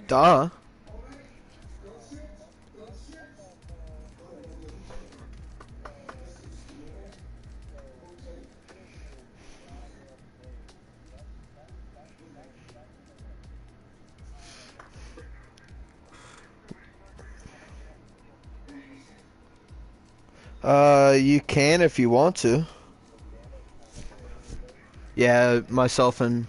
Duh. You can if you want to. Yeah, myself and...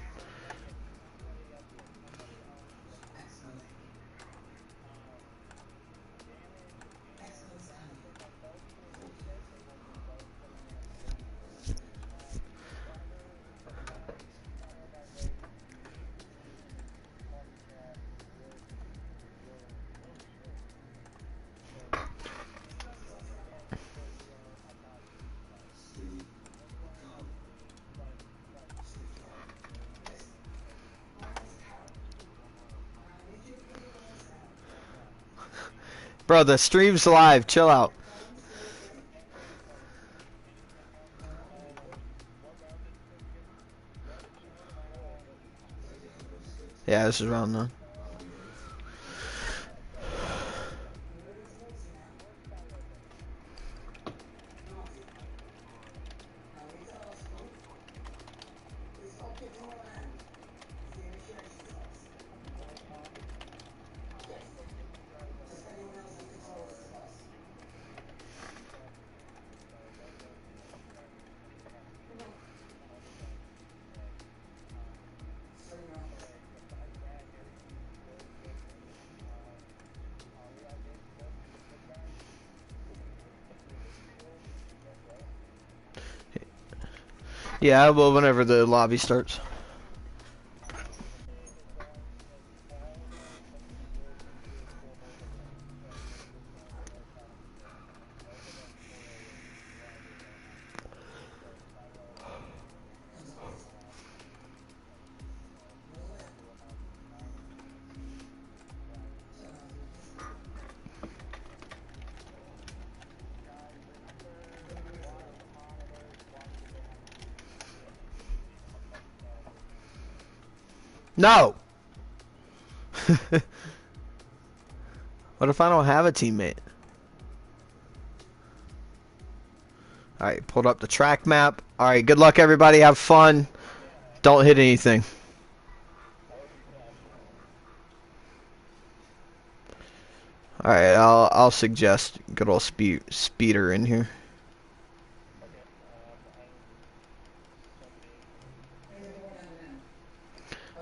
Bro, the stream's live. Chill out. Yeah, this is round 9. Yeah, well, whenever the lobby starts. No! What if I don't have a teammate? Alright, pulled up the track map. Alright, good luck everybody, have fun. Don't hit anything. Alright, I'll suggest good old speeder in here.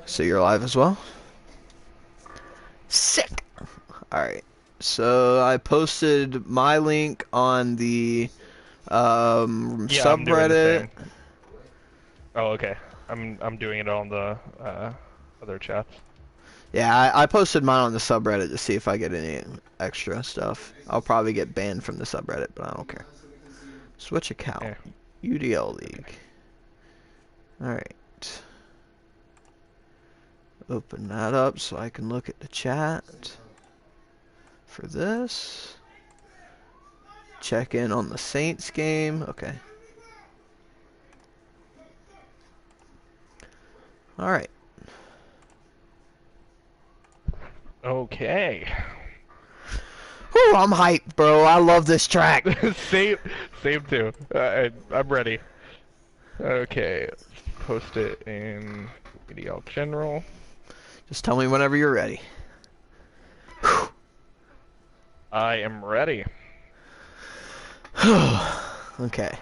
So you're live as well? Sick! Alright, so I posted my link on the subreddit. Oh, okay. I'm doing it on the other chats. Yeah, I posted mine on the subreddit to see if I get any extra stuff. I'll probably get banned from the subreddit, but I don't care. Switch account. Yeah. UDL League. Alright. Open that up so I can look at the chat for this. Check in on the Saints game. Okay. Alright. Okay. Whew, I'm hyped, bro. I love this track. same too. I'm ready. Okay. Post it in UDL General. Just tell me whenever you're ready. Whew. I am ready. Okay.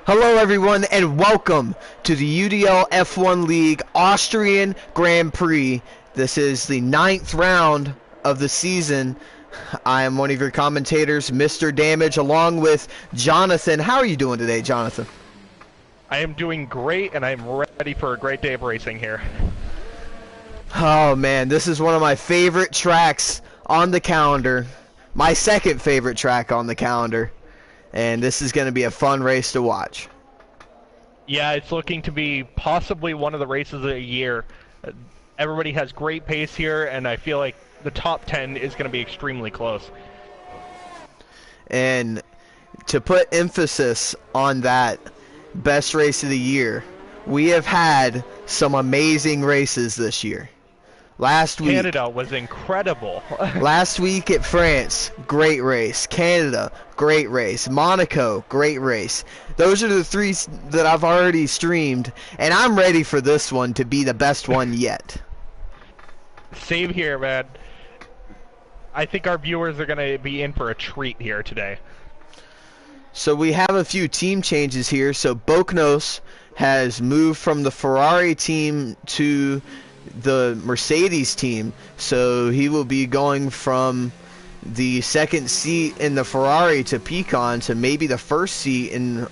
Hello everyone and welcome to the UDL F1 League Austrian Grand Prix. This is the 9th round of the season. I am one of your commentators, Mr. Damage, along with Jonathan. How are you doing today, Jonathan? I am doing great and I'm ready for a great day of racing here. Oh man, this is one of my favorite tracks on the calendar. My second favorite track on the calendar. And this is going to be a fun race to watch. Yeah, it's looking to be possibly one of the races of the year. Everybody has great pace here, and I feel like the top 10 is going to be extremely close. And to put emphasis on that best race of the year, we have had some amazing races this year. Last week. Canada was incredible. Last week at France, great race. Canada, great race. Monaco, great race. Those are the three that I've already streamed, and I'm ready for this one to be the best one yet. Same here, man. I think our viewers are going to be in for a treat here today. So we have a few team changes here. So Boknos has moved from the Ferrari team to the Mercedes team. So he will be going from the second seat in the Ferrari to Pecan to maybe the first seat in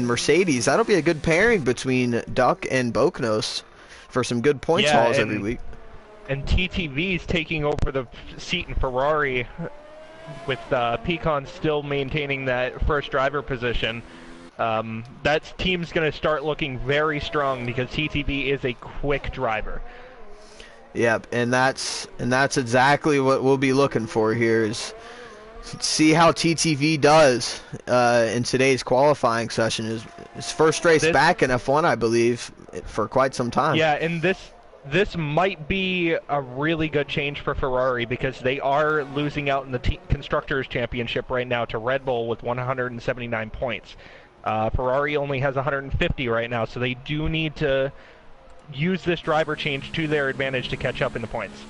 Mercedes. That'll be a good pairing between Duck and Boknos for some good points hauls every week. And TTV's taking over the seat in Ferrari with Pecan still maintaining that first driver position. That team's going to start looking very strong because TTV is a quick driver. Yep, and that's exactly what we'll be looking for here, is see how TTV does in today's qualifying session. His first race back in F1, I believe, for quite some time. Yeah, and this might be a really good change for Ferrari because they are losing out in the Constructors' Championship right now to Red Bull with 179 points. Ferrari only has 150 right now, so they do need to use this driver change to their advantage to catch up in the points.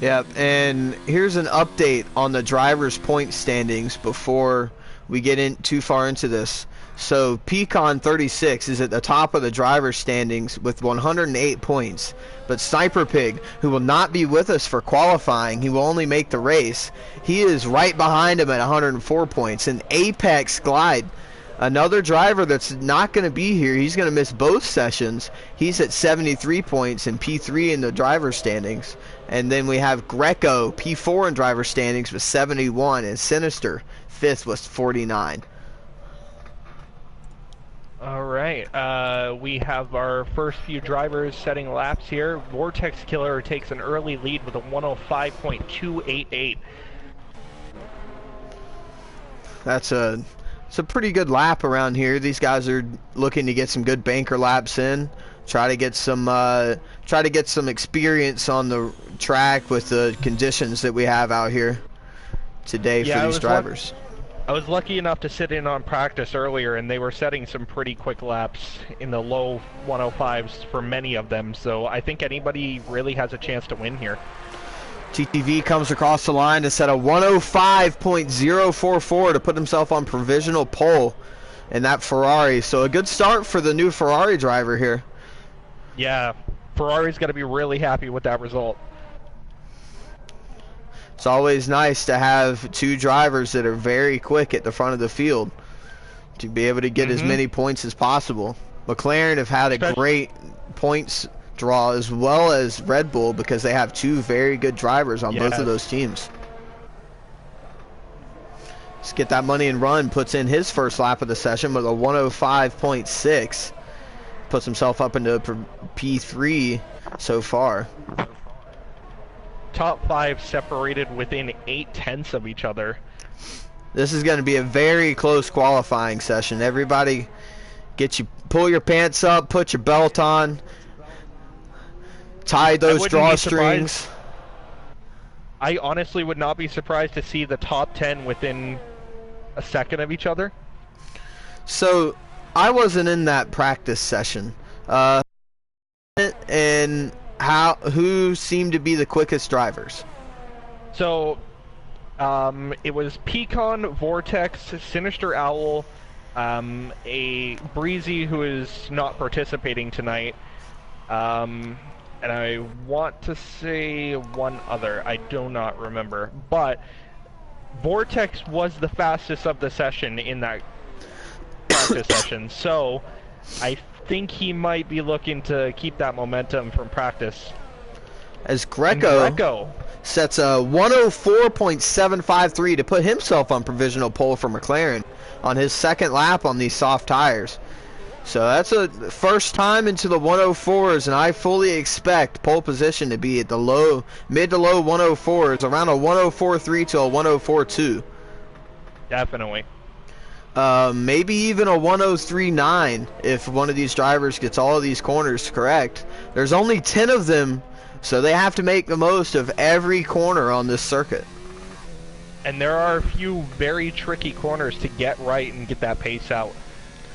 Yep, and here's an update on the drivers' point standings before we get in too far into this. So Pecan 36 is at the top of the driver's standings with 108 points. But Sniper Pig, who will not be with us for qualifying, he will only make the race, he is right behind him at 104 points. And Apex Glide, another driver that's not going to be here, he's going to miss both sessions. He's at 73 points in P3 in the driver's standings. And then we have Greco, P4 in driver's standings with 71, and Sinister, 5th with 49. All right, we have our first few drivers setting laps here. Vortex Killer takes an early lead with a 105.288. It's a pretty good lap around here. These guys are looking to get some good banker laps in. Try to get some experience on the track with the conditions that we have out here today for these drivers. I was lucky enough to sit in on practice earlier, and they were setting some pretty quick laps in the low 105s for many of them, so I think anybody really has a chance to win here. TTV comes across the line to set a 105.044 to put himself on provisional pole in that Ferrari, so a good start for the new Ferrari driver here. Yeah, Ferrari's got to be really happy with that result. It's always nice to have two drivers that are very quick at the front of the field to be able to get as many points as possible. McLaren have had a great points draw as well as Red Bull because they have two very good drivers on both of those teams. Let's get that money and run. Puts in his first lap of the session with a 105.6. Puts himself up into P3 so far. Top 5 separated within 0.8 of each other. This is going to be a very close qualifying session. Everybody, pull your pants up, put your belt on, tie those drawstrings. I honestly would not be surprised to see the top 10 within a second of each other. So, I wasn't in that practice session. And who seemed to be the quickest drivers? So, it was Pecan, Vortex, Sinister Owl, a Breezy who is not participating tonight, and I want to say one other. I do not remember, but Vortex was the fastest of the session in that practice session, so I think he might be looking to keep that momentum from practice. As Greco sets a 104.753 to put himself on provisional pole for McLaren on his second lap on these soft tires. So that's a first time into the 104s, and I fully expect pole position to be at the mid to low 104s, around a 104.3 to a 104.2. Definitely. Maybe even a 103.9 if one of these drivers gets all of these corners correct. There's only 10 of them, so they have to make the most of every corner on this circuit. And there are a few very tricky corners to get right and get that pace out.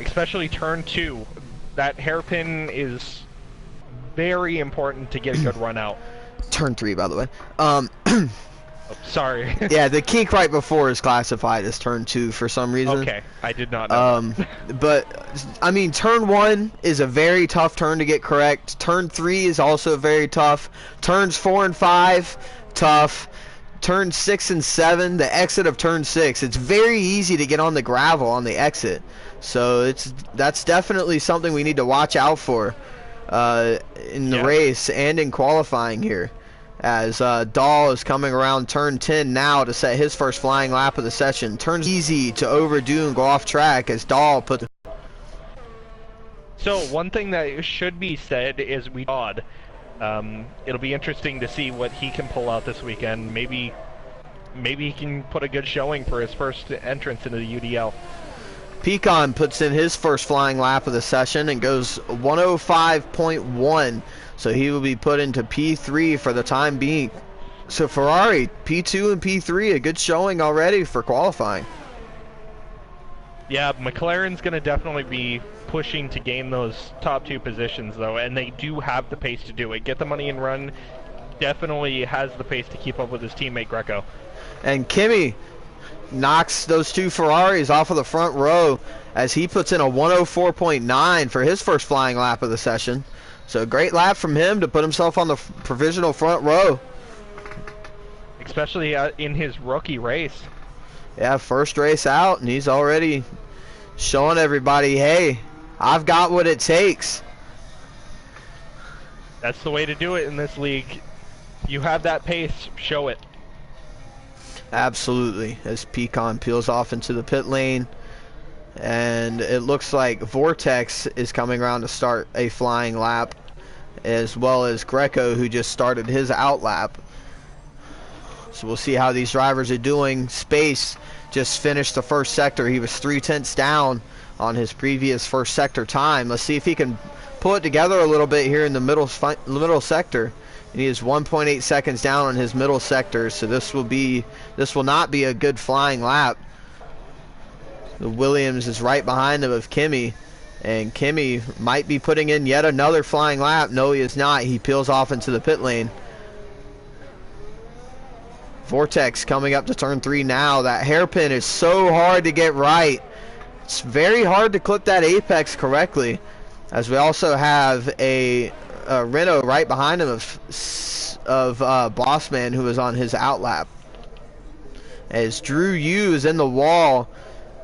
Especially turn 2. That hairpin is very important to get a good run out. Turn 3, by the way. Oh, sorry. Yeah, the kink right before is classified as turn 2 for some reason. Okay, I did not know. But I mean, turn 1 is a very tough turn to get correct. Turn 3 is also very tough. Turns 4 and 5, tough. Turn 6 and 7, the exit of turn 6, it's very easy to get on the gravel on the exit. So that's definitely something we need to watch out for in the race and in qualifying here. As Dahl is coming around turn 10 now to set his first flying lap of the session. Turns easy to overdo and go off track as Dahl put the... So one thing that should be said is it'll be interesting to see what he can pull out this weekend. Maybe he can put a good showing for his first entrance into the UDL. Pecan puts in his first flying lap of the session and goes 105.1. So he will be put into P3 for the time being. So Ferrari, P2 and P3, a good showing already for qualifying. Yeah, McLaren's going to definitely be pushing to gain those top 2 positions, though, and they do have the pace to do it. Get the money and run definitely has the pace to keep up with his teammate Greco. And Kimi knocks those 2 Ferraris off of the front row as he puts in a 104.9 for his first flying lap of the session. So a great lap from him to put himself on the provisional front row. Especially in his rookie race. Yeah, first race out, and he's already showing everybody, hey, I've got what it takes. That's the way to do it in this league. You have that pace, show it. Absolutely, as Pecan peels off into the pit lane. And it looks like Vortex is coming around to start a flying lap, as well as Greco, who just started his out lap. So we'll see how these drivers are doing. Space just finished the first sector. He was 3/10 down on his previous first sector time. Let's see if he can pull it together a little bit here in the middle sector. And he is 1.8 seconds down on his middle sector, so this will not be a good flying lap. The Williams is right behind him of Kimi, and Kimi might be putting in yet another flying lap. No, he is not. He peels off into the pit lane. Vortex coming up to turn 3 now. That hairpin is so hard to get right. It's very hard to clip that apex correctly, as we also have a Renault right behind him of Bossman, who is on his out lap. As Drew Yu is in the wall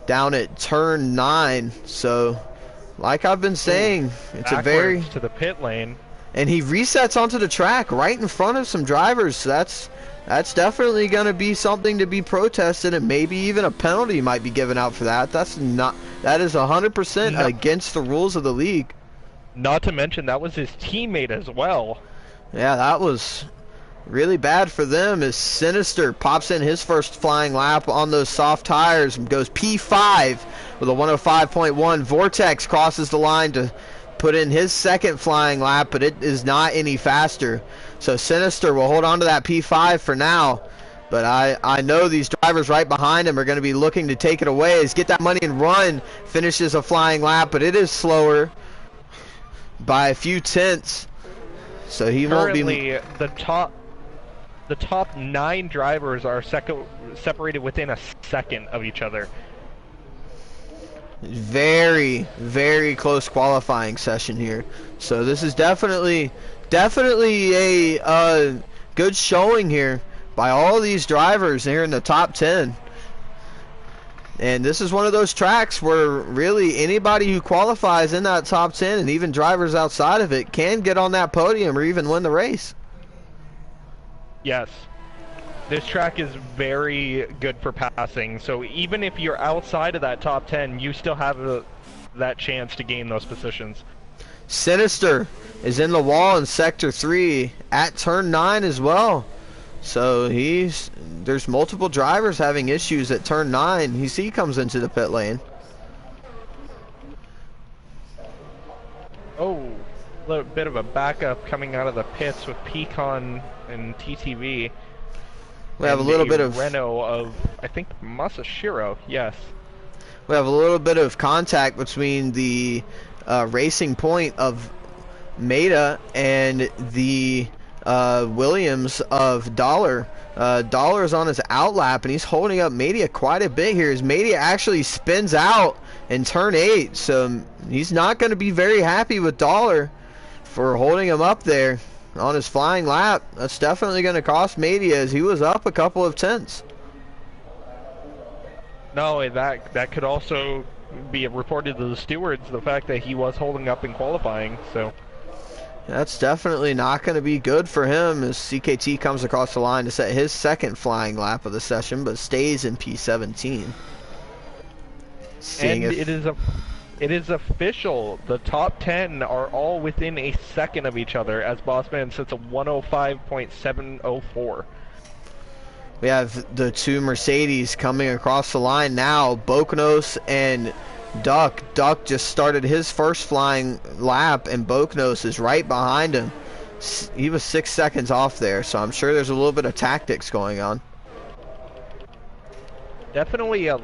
down at turn 9. So like I've been saying, it's a very to the pit lane, and he resets onto the track right in front of some drivers. So that's definitely going to be something to be protested, and maybe even a penalty might be given out for that. That is 100% against the rules of the league. Not to mention that was his teammate as well. Yeah, that was really bad for them, as Sinister pops in his first flying lap on those soft tires and goes P5 with a 105.1. Vortex crosses the line to put in his second flying lap, but it is not any faster. So Sinister will hold on to that P5 for now. But I know these drivers right behind him are going to be looking to take it away. As Get That Money and Run finishes a flying lap, but it is slower by a few tenths. So he won't be... Currently, the top 9 drivers are separated within a second of each other. Very, very close qualifying session here. So this is definitely a good showing here by all these drivers here in the top 10. And this is one of those tracks where really anybody who qualifies in that top 10, and even drivers outside of it, can get on that podium or even win the race. Yes. This track is very good for passing, so even if you're outside of that top 10, you still have that chance to gain those positions. Sinister is in the wall in Sector 3 at turn 9 as well. So there's multiple drivers having issues at turn 9. He comes into the pit lane. Oh, a little bit of a backup coming out of the pits with Pecan and TTV. We have a little bit of Renault of, I think, Masashiro, yes. We have a little bit of contact between the racing point of Maida and the Williams of Dollar. Dollar is on his outlap and he's holding up Maida quite a bit here as Maida actually spins out in turn 8, so he's not going to be very happy with Dollar for holding him up there on his flying lap. That's definitely going to cost Maida as he was up a couple of tenths. No, that could also be reported to the stewards, the fact that he was holding up in qualifying, so... That's definitely not going to be good for him as CKT comes across the line to set his second flying lap of the session, but stays in P17. And it is official. The top 10 are all within a second of each other as Bossman sets a 105.704. We have the two Mercedes coming across the line now. Boknos and Duck. Duck just started his first flying lap and Boknos is right behind him. He was 6 seconds off there, so I'm sure there's a little bit of tactics going on. Definitely a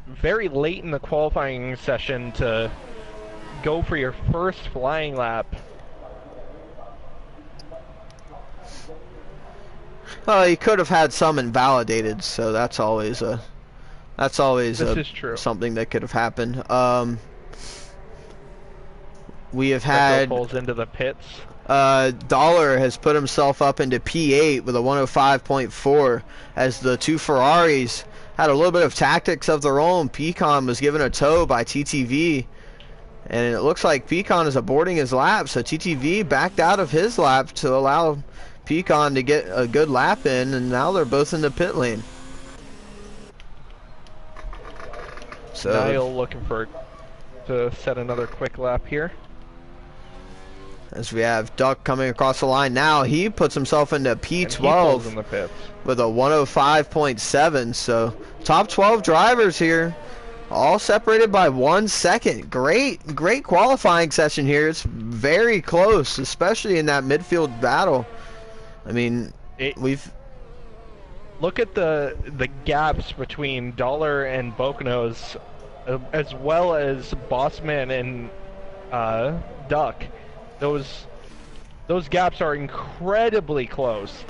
very late in the qualifying session to go for your first flying lap. He could have had some invalidated, so that's always something that could have happened. We have had pulls into the pits. Dollar has put himself up into P8 with a 105.4 as the two Ferraris had a little bit of tactics of their own. Pecan was given a tow by TTV, and it looks like Pecan is aborting his lap, so TTV backed out of his lap to allow Pecan to get a good lap in, and now they're both in the pit lane. So Niall looking to set another quick lap here. As we have Duck coming across the line now, he puts himself into P12 in the pits with a 105.7. So top 12 drivers here, all separated by 1 second. Great qualifying session here. It's very close, especially in that midfield battle. I mean, look at the gaps between Dollar and Boknos, as well as Bossman and Duck. Those gaps are incredibly close.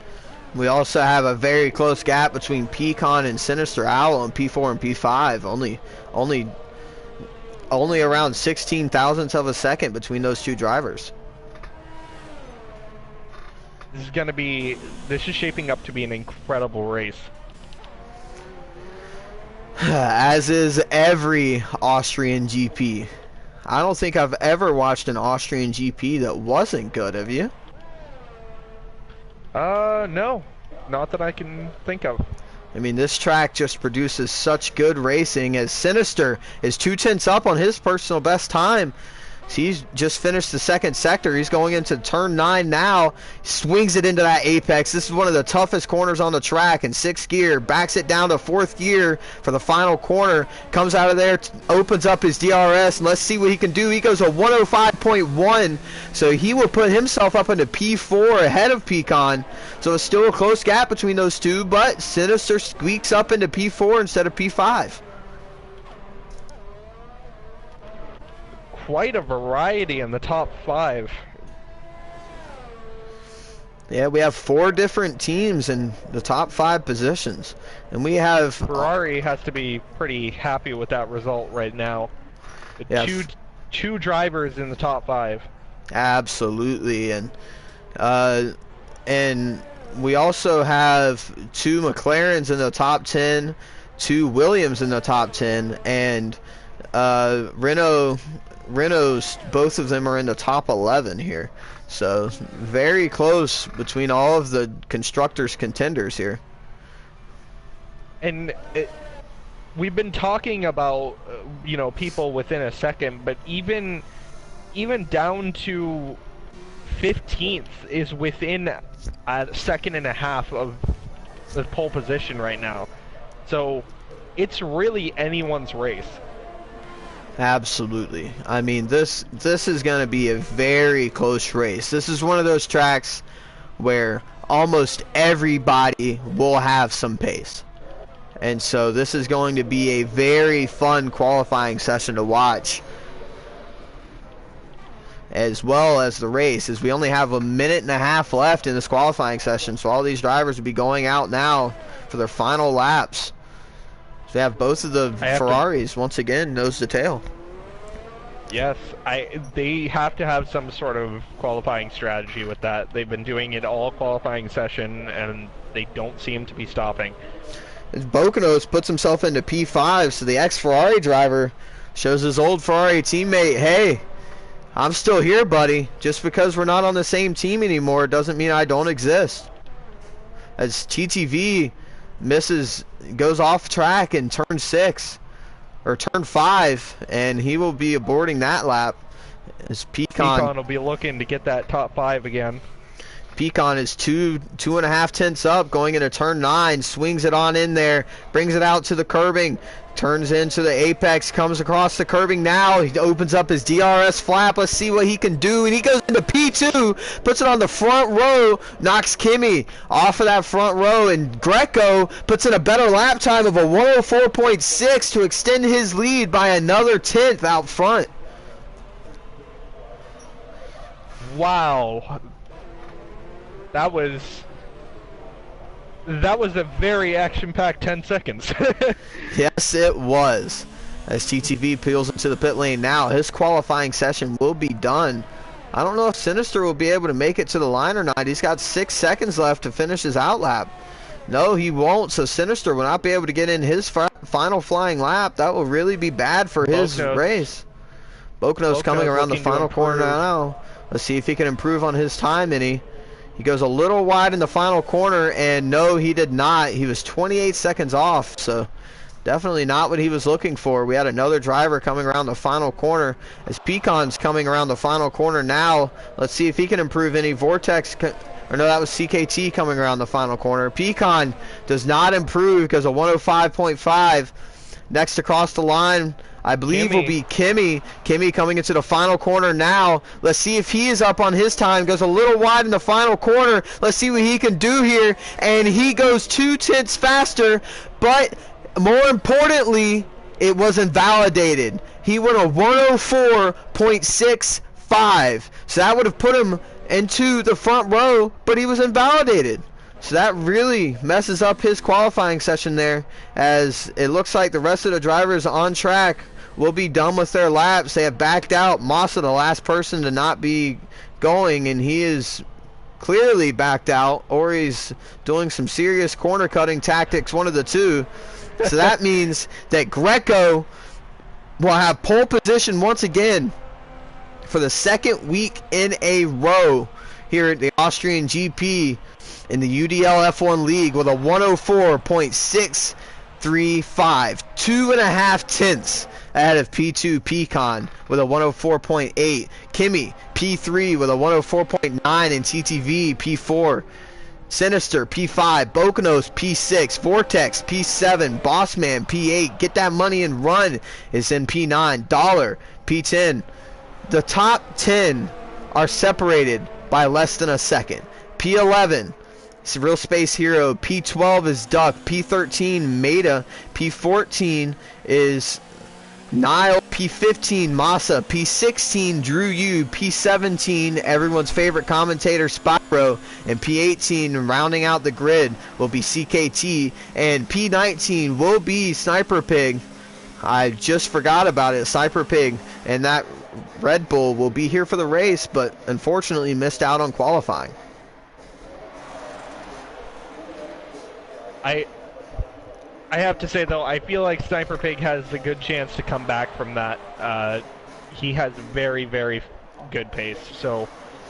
We also have a very close gap between Pecan and Sinister Owl in P4 and P5. Only around 16 thousandths of a second between those two drivers. This is shaping up to be an incredible race. As is every Austrian GP. I don't think I've ever watched an Austrian GP that wasn't good, have you? No. Not that I can think of. I mean, this track just produces such good racing as Sinister is 2 tenths up on his personal best time. He's just finished the second sector. He's going into turn 9 now. Swings it into that apex. This is one of the toughest corners on the track in 6th gear. Backs it down to 4th gear for the final corner. Comes out of there, opens up his DRS, and let's see what he can do. He goes a 105.1, so he will put himself up into P4 ahead of Pecan. So it's still a close gap between those two, but Sinister squeaks up into P4 instead of P5. Quite a variety in the top 5. Yeah, we have 4 different teams in the top 5 positions, and we have Ferrari has to be pretty happy with that result right now. Yeah, two drivers in the top 5. Absolutely, and we also have 2 McLarens in the top 10, 2 Williams in the top 10, and Renault's, both of them are in the top 11 here. So very close between all of the constructors contenders here. And we've been talking about people within a second, but even down to 15th is within a second and a half of the pole position right now. So it's really anyone's race. Absolutely. I mean, this is going to be a very close race. This is one of those tracks where almost everybody will have some pace. And so this is going to be a very fun qualifying session to watch, as well as the race, as we only have a minute and a half left in this qualifying session. So all these drivers will be going out now for their final laps. So we have both of the Ferraris once again nose to tail. Yes, they have to have some sort of qualifying strategy with that. They've been doing it all qualifying session, and they don't seem to be stopping. As Bocanos puts himself into P5, so the ex-Ferrari driver shows his old Ferrari teammate, hey, I'm still here, buddy. Just because we're not on the same team anymore doesn't mean I don't exist. As TTV goes off track in turn 6, or turn 5, and he will be aborting that lap. As Pecan will be looking to get that top 5 again. Pecan is 2.5 tenths up going into turn 9, swings it on in there, brings it out to the curbing, turns into the apex, comes across the curbing now. He opens up his DRS flap. Let's see what he can do. And he goes into P2, puts it on the front row, knocks Kimi off of that front row. And Greco puts in a better lap time of a 104.6 to extend his lead by another tenth out front. Wow. That was a very action-packed 10 seconds. Yes, it was. As TTV peels into the pit lane now, his qualifying session will be done. I don't know if Sinister will be able to make it to the line or not. He's got 6 seconds left to finish his out lap. No, he won't, so Sinister will not be able to get in his final flying lap. That will really be bad for his race. Bocanos coming around the final corner now. Let's see if he can improve on his time any. He goes a little wide in the final corner, and no, he did not. He was 28 seconds off, so definitely not what he was looking for. We had another driver coming around the final corner as Pecan's coming around the final corner now. Let's see if he can improve any. Vortex, or no, that was CKT coming around the final corner. Pecan does not improve because of 105.5. Next across the line, I believe, will be Kimi. Kimi coming into the final corner now. Let's see if he is up on his time. Goes a little wide in the final corner. Let's see what he can do here. And he goes 2 tenths faster. But more importantly, it was invalidated. He went a 104.65. So that would have put him into the front row, but he was invalidated. So that really messes up his qualifying session there, as it looks like the rest of the drivers on track will be done with their laps. They have backed out. Massa, the last person to not be going, and he is clearly backed out, or he's doing some serious corner cutting tactics, one of the two. So that means that Greco will have pole position once again for the second week in a row here at the Austrian GP in the UDL F1 League with a 104.635, 2.5 tenths ahead of P2 Pecan with a 104.8. Kimi P3 with a 104.9, and TTV P4. Sinister P5, Bocanos P6, Vortex P7, Bossman P8. Get that money and run is in P9. Dollar P10. The top 10 are separated by less than a second. P11, it's Real Space Hero. P12 is Duck. P13, Meta. P14 is Nile. P15, Massa. P16, Drew Yu. P17, everyone's favorite commentator, Spyro. And P18, rounding out the grid, will be CKT. And P19 will be Sniper Pig. I just forgot about it. Sniper Pig. And that Red Bull will be here for the race, but unfortunately missed out on qualifying. I have to say, though, I feel like Sniper Pig has a good chance to come back from that. He has very, very good pace. So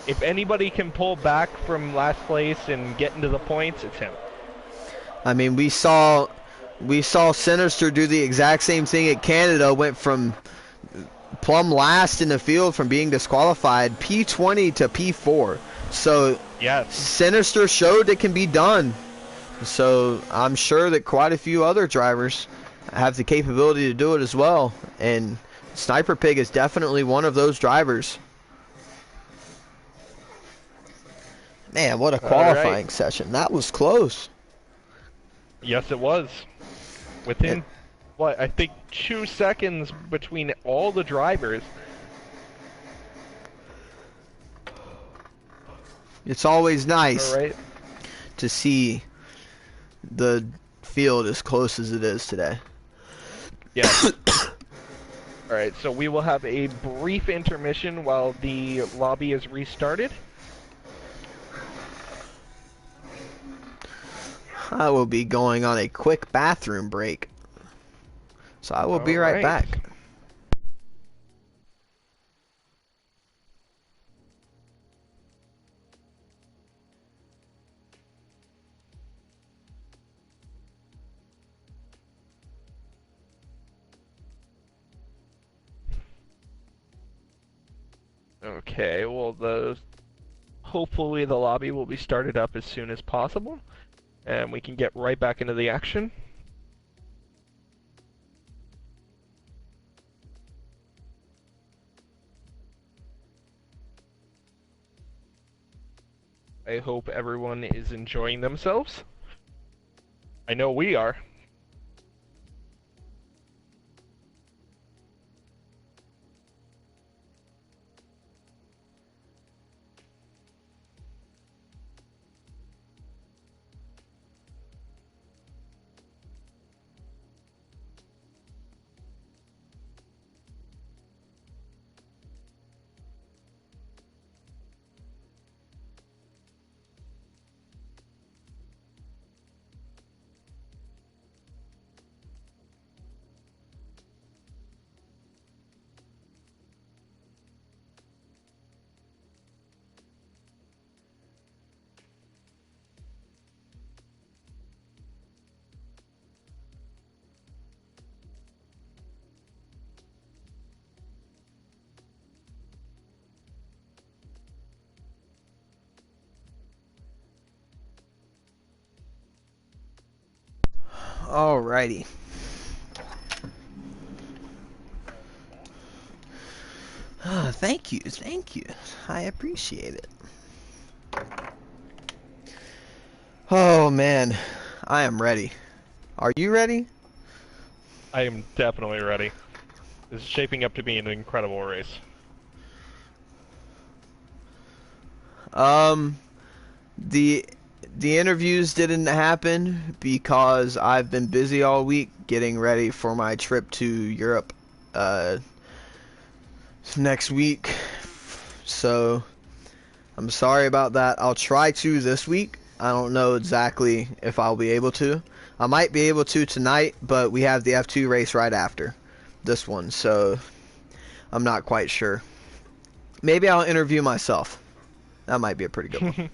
if anybody can pull back from last place and get into the points, it's him. I mean, we saw Sinister do the exact same thing at Canada. Went from plumb last in the field from being disqualified, P20 to P4. So Yes. Sinister showed it can be done. So I'm sure that quite a few other drivers have the capability to do it as well. And Sniper Pig is definitely one of those drivers. Man, what a qualifying session. That was close. Yes, it was. Within, what, I think 2 seconds between all the drivers. It's always nice All right. to see the field as close as it is today. Yes. All right, so we will have a brief intermission while the lobby is restarted. I will be going on a quick bathroom break. So I will be right back. Okay, well, hopefully the lobby will be started up as soon as possible, and we can get right back into the action. I hope everyone is enjoying themselves. I know we are. Alrighty. Thank you, thank you. I appreciate it. Oh man, I am ready. Are you ready? I am definitely ready. This is shaping up to be an incredible race. The interviews didn't happen because I've been busy all week getting ready for my trip to Europe next week. So I'm sorry about that. I'll try to this week. I don't know exactly if I'll be able to. I might be able to tonight, but we have the F2 race right after this one, so I'm not quite sure. Maybe I'll interview myself. That might be a pretty good one.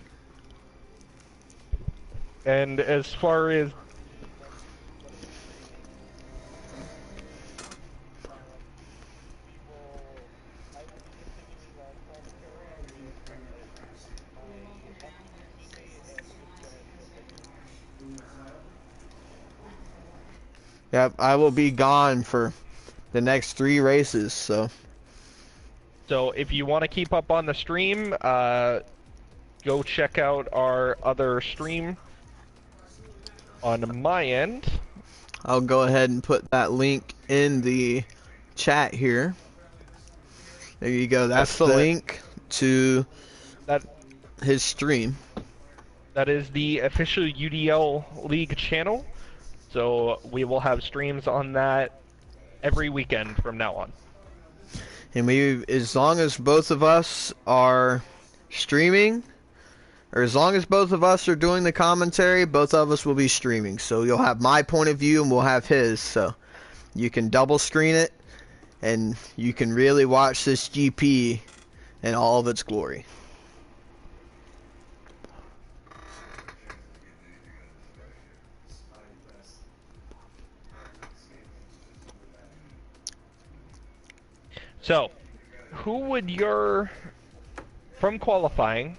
And as far as Yep, I will be gone for the next 3 races, so. So if you want to keep up on the stream, go check out our other stream on my end. I'll go ahead and put that link in the chat here. There you go. That's the link to his stream. That is the official UDL League channel. So we will have streams on that every weekend from now on. And as long as both of us are streaming, or as long as both of us are doing the commentary, both of us will be streaming. So you'll have my point of view and we'll have his. So you can double screen it and you can really watch this GP in all of its glory. So, who would from qualifying,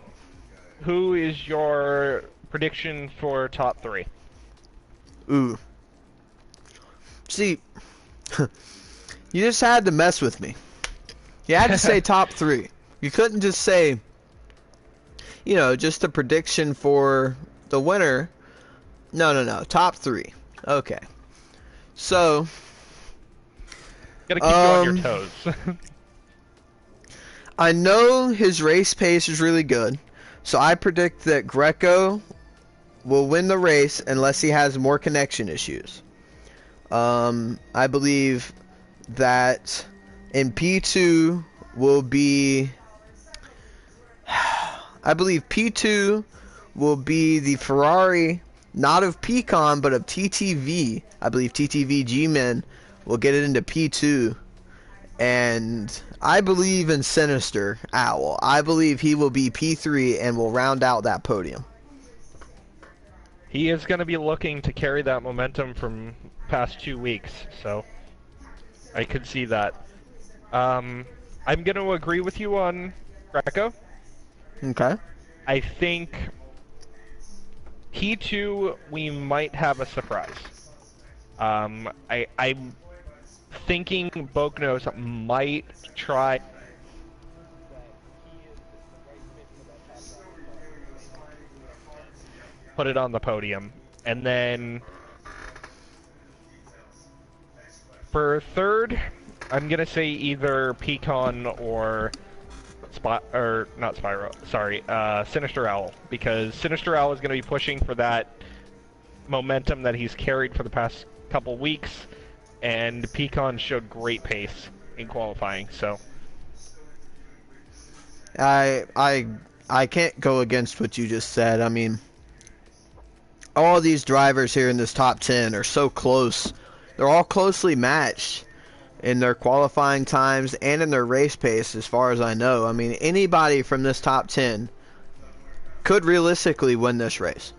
who is your prediction for top 3? Ooh. See, you just had to mess with me. You had to say top 3. You couldn't just say, just a prediction for the winner. No. Top 3. Okay. So, Gotta keep you on your toes. I know his race pace is really good, so I predict that Greco will win the race unless he has more connection issues. I believe that in P2 will be... I believe P2 will be the Ferrari, not of Pecan, but of TTV. I believe TTV G-Men will get it into P2. And I believe in Sinister Owl. I believe he will be P3 and will round out that podium. He is going to be looking to carry that momentum from past 2 weeks, so I could see that. I'm going to agree with you on Greco. Okay. I think P2 we might have a surprise. I'm thinking Boknos might try. Put it on the podium, and then for third, I'm gonna say either Pecan or not Spyro. Sorry, Sinister Owl, because Sinister Owl is gonna be pushing for that momentum that he's carried for the past couple weeks, and Pecan showed great pace in qualifying. So I can't go against what you just said. I mean, all these drivers here in this top 10 are so close. They're all closely matched in their qualifying times and in their race pace, as far as I know. I mean, anybody from this top 10 could realistically win this race.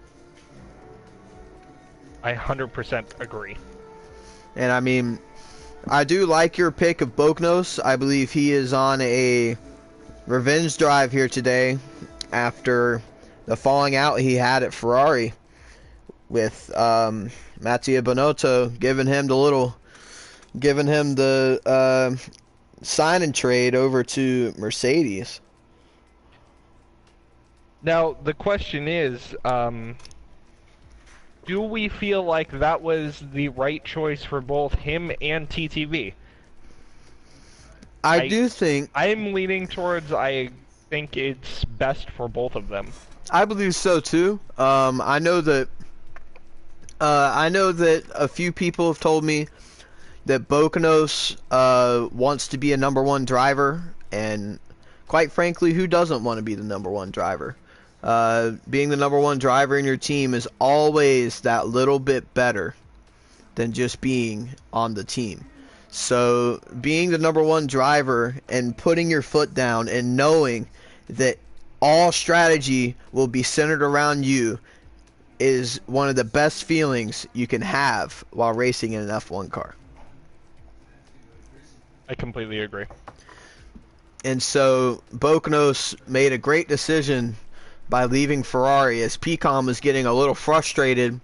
I 100% agree. And I mean, I do like your pick of Boknos. I believe he is on a revenge drive here today after the falling out he had at Ferrari with Mattia Binotto giving him the sign and trade over to Mercedes. Now the question is, do we feel like that was the right choice for both him and TTV? I do think... I'm leaning towards I think it's best for both of them. I believe so too. I know that a few people have told me that Bokanos wants to be a number 1 driver, and quite frankly, who doesn't want to be the number 1 driver? Being the number 1 driver in your team is always that little bit better than just being on the team. So being the number 1 driver and putting your foot down and knowing that all strategy will be centered around you is one of the best feelings you can have while racing in an F1 car. I completely agree. And so Bokanos made a great decision by leaving Ferrari, as Pecan was getting a little frustrated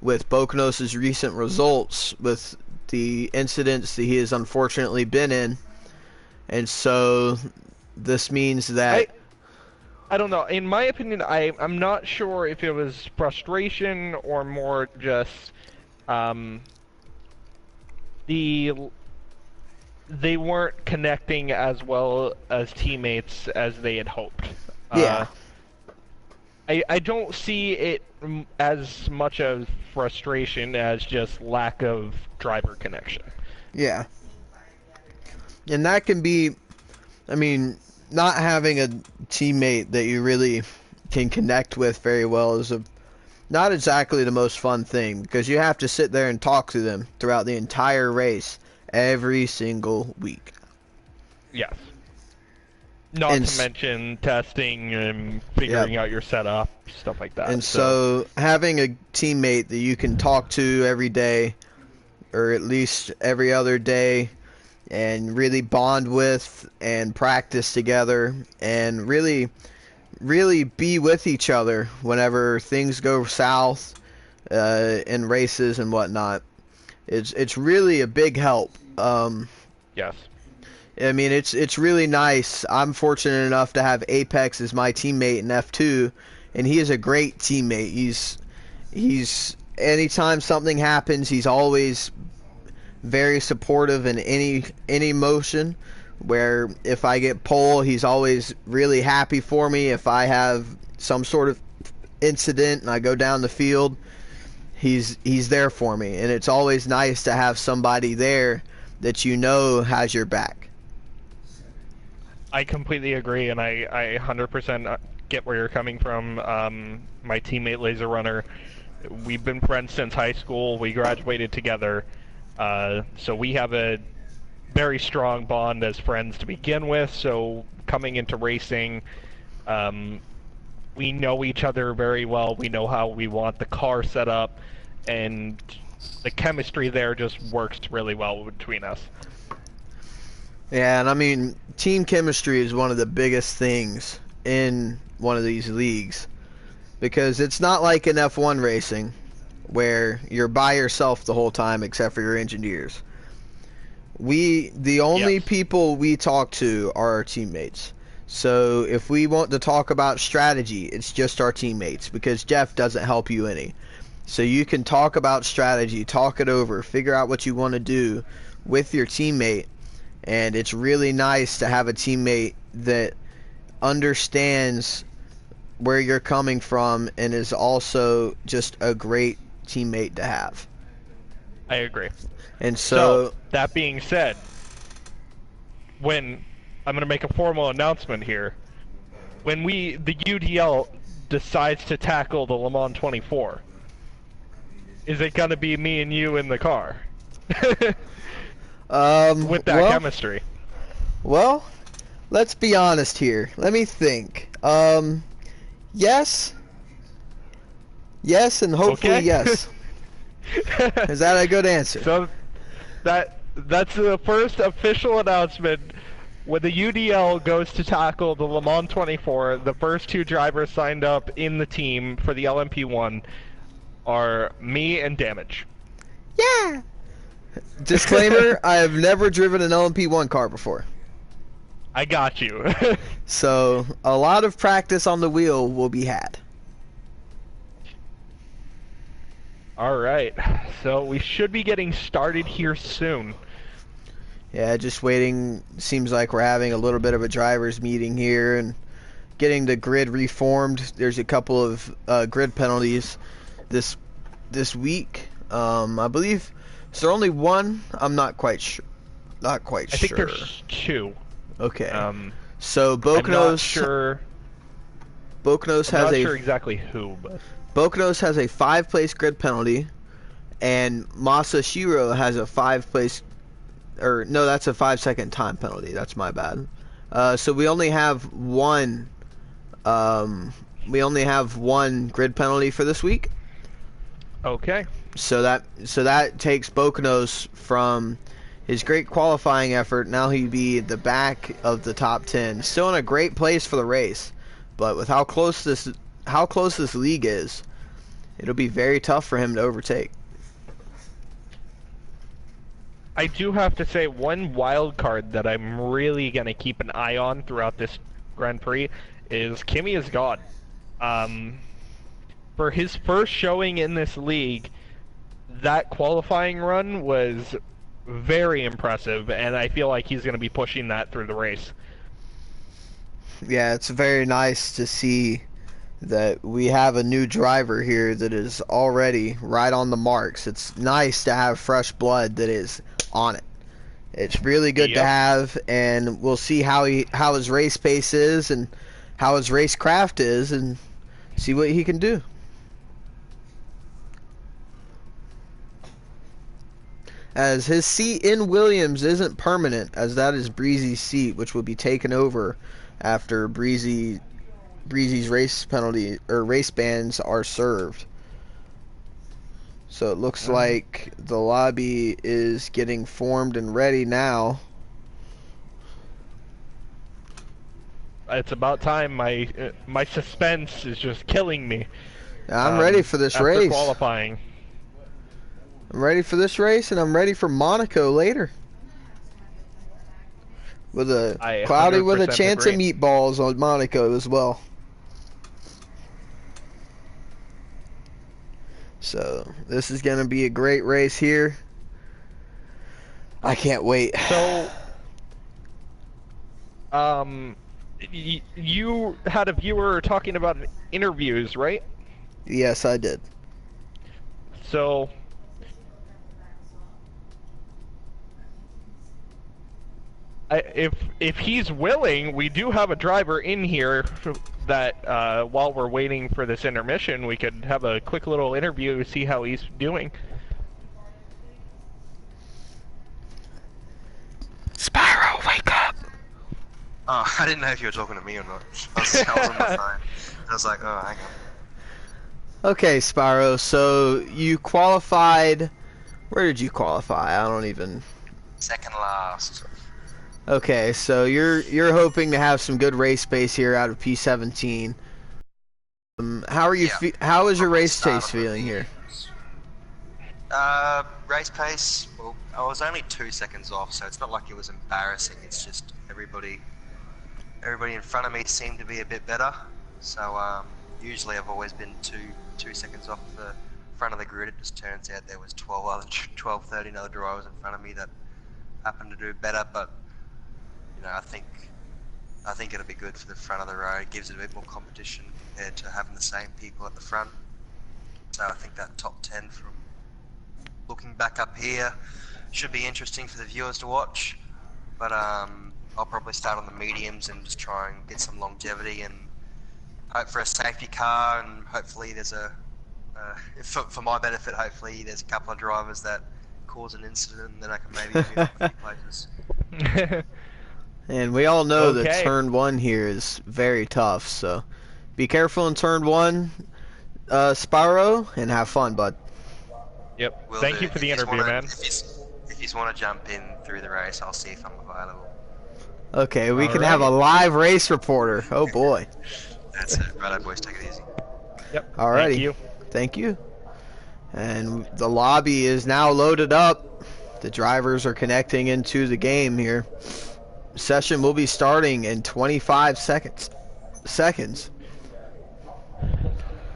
with Bokanos' recent results with the incidents that he has unfortunately been in. And so this means that... I don't know. In my opinion, I'm not sure if it was frustration or more just they weren't connecting as well as teammates as they had hoped. Yeah. I don't see it as much of frustration as just lack of driver connection. Yeah. And that can be, I mean, not having a teammate that you really can connect with very well is not exactly the most fun thing, because you have to sit there and talk to them throughout the entire race every single week. Yes. Not to mention testing and figuring out your setup, stuff like that. And so having a teammate that you can talk to every day, or at least every other day, and really bond with and practice together and really be with each other whenever things go south in races and whatnot. It's really a big help. Yes. I mean, it's really nice. I'm fortunate enough to have Apex as my teammate in F2, and he is a great teammate. He's anytime something happens, he's always very supportive in any motion. Where if I get pole, he's always really happy for me. If I have some sort of incident and I go down the field, he's there for me, and it's always nice to have somebody there that you know has your back. I completely agree, and I 100% get where you're coming from. My teammate Laser Runner, we've been friends since high school. We graduated together, so we have a very strong bond as friends to begin with. So coming into racing, we know each other very well. We know how we want the car set up, and the chemistry there just works really well between us. Yeah, and I mean, team chemistry is one of the biggest things in one of these leagues, because it's not like in F1 racing where you're by yourself the whole time except for your engineers. The only people we talk to are our teammates. So if we want to talk about strategy, it's just our teammates, because Jeff doesn't help you any. So you can talk about strategy, talk it over, figure out what you want to do with your teammate. And it's really nice to have a teammate that understands where you're coming from and is also just a great teammate to have. I agree. And so that being said, when I'm going to make a formal announcement here, when the UDL decides to tackle the Le Mans 24, is it going to be me and you in the car? With that chemistry. Well, let's be honest here. Let me think. Yes. Yes, and hopefully yes. Is that a good answer? So that's the first official announcement. When the UDL goes to tackle the Le Mans 24, the first two drivers signed up in the team for the LMP1 are me and Damage. Yeah. Disclaimer, I have never driven an LMP1 car before. I got you. So, a lot of practice on the wheel will be had. Alright, so we should be getting started here soon. Yeah, just waiting. Seems like we're having a little bit of a driver's meeting here and getting the grid reformed. There's a couple of grid penalties this week. I believe, is there only one? I'm not quite sure. I think there's two. Okay. So Bokonos. I'm not sure. Bokonos has I'm not sure exactly who, but Bokonos has a 5-place grid penalty, and Masashiro has a 5-place, or no, that's a 5-second time penalty. That's my bad. So we only have one. We only have one grid penalty for this week. Okay. So that takes Bokonos from his great qualifying effort. Now he'd be at the back of the top 10. Still in a great place for the race, but with how close this league is, it'll be very tough for him to overtake. I do have to say, one wild card that I'm really going to keep an eye on throughout this Grand Prix is Kimi is God. For his first showing in this league, that qualifying run was very impressive, and I feel like he's going to be pushing that through the race. Yeah, it's very nice to see that we have a new driver here that is already right on the marks. It's nice to have fresh blood that is on it. It's really good to have, and we'll see how his race pace is and how his race craft is, and see what he can do. As his seat in Williams isn't permanent, as that is Breezy's seat, which will be taken over after Breezy's race penalty or race bans are served. So it looks like the lobby is getting formed and ready now. it's about time. My suspense is just killing me. I'm ready for this after race. Qualifying. I'm ready for this race, and I'm ready for Monaco later. With a Cloudy with a chance of meatballs on Monaco as well. So this is going to be a great race here. I can't wait. So, you had a viewer talking about interviews, right? Yes, I did. So, if he's willing, we do have a driver in here that while we're waiting for this intermission, we could have a quick little interview to see how he's doing. Spyro, wake up! Oh, I didn't know if you were talking to me or not. I was on my phone. I was like, oh, hang on. Okay, Spyro, so you qualified... Where did you qualify? I don't even... Second last. Okay, so you're hoping to have some good race pace here out of P17. How are you? Yeah. How is your race pace feeling here? Race pace. Well, I was only 2 seconds off, so it's not like it was embarrassing. It's just everybody in front of me seemed to be a bit better. So usually I've always been two seconds off the front of the grid. It just turns out there was 12, 13 other drivers in front of me that happened to do better, but. You know, I think it'll be good for the front of the road. It gives it a bit more competition compared to having the same people at the front. So I think that top 10 from looking back up here should be interesting for the viewers to watch. But I'll probably start on the mediums and just try and get some longevity and hope for a safety car, and hopefully there's for my benefit, hopefully there's a couple of drivers that cause an incident and then I can maybe move up a few places. And we all know that turn 1 here is very tough, so be careful in turn 1, Spyro, and have fun, bud. Yep. Thank you for the interview, man. If you want to jump in through the race, I'll see if I'm available. Okay, we can have a live race reporter. Oh boy. That's it. Righto, boys. Take it easy. Yep. Alrighty. Thank you. Thank you. And the lobby is now loaded up. The drivers are connecting into the game here. Session will be starting in 25 seconds.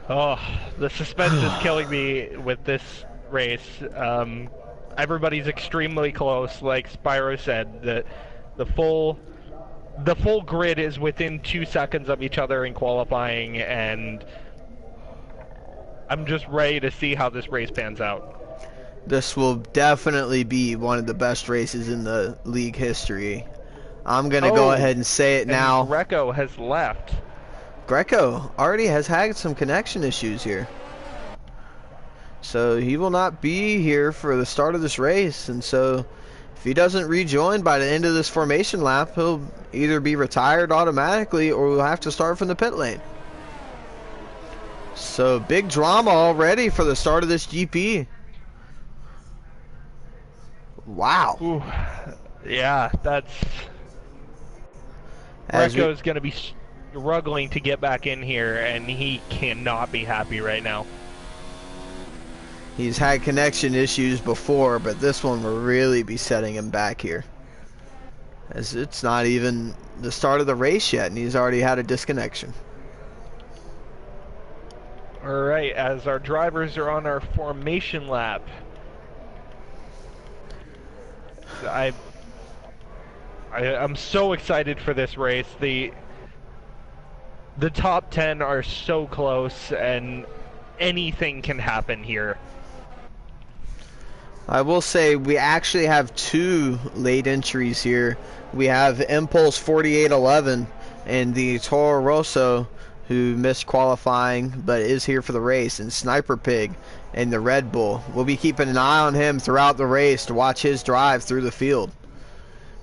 Oh, the suspense is killing me with this race. Everybody's extremely close, like Spyro said. The full grid is within 2 seconds of each other in qualifying, and I'm just ready to see how this race pans out. This will definitely be one of the best races in the league history. I'm going to go ahead and say it now. Greco has left. Greco already has had some connection issues here. So he will not be here for the start of this race. And so if he doesn't rejoin by the end of this formation lap, he'll either be retired automatically or we'll have to start from the pit lane. So big drama already for the start of this GP. Wow. Ooh. Yeah, that's... Greco's going to be struggling to get back in here, and he cannot be happy right now. He's had connection issues before, but this one will really be setting him back here. As it's not even the start of the race yet, and he's already had a disconnection. Alright, as our drivers are on our formation lap. I'm so excited for this race. The top 10 are so close, and anything can happen here. I will say we actually have 2 late entries here. We have Impulse 4811 and the Toro Rosso, who missed qualifying but is here for the race, and Sniper Pig and the Red Bull. We'll be keeping an eye on him throughout the race to watch his drive through the field,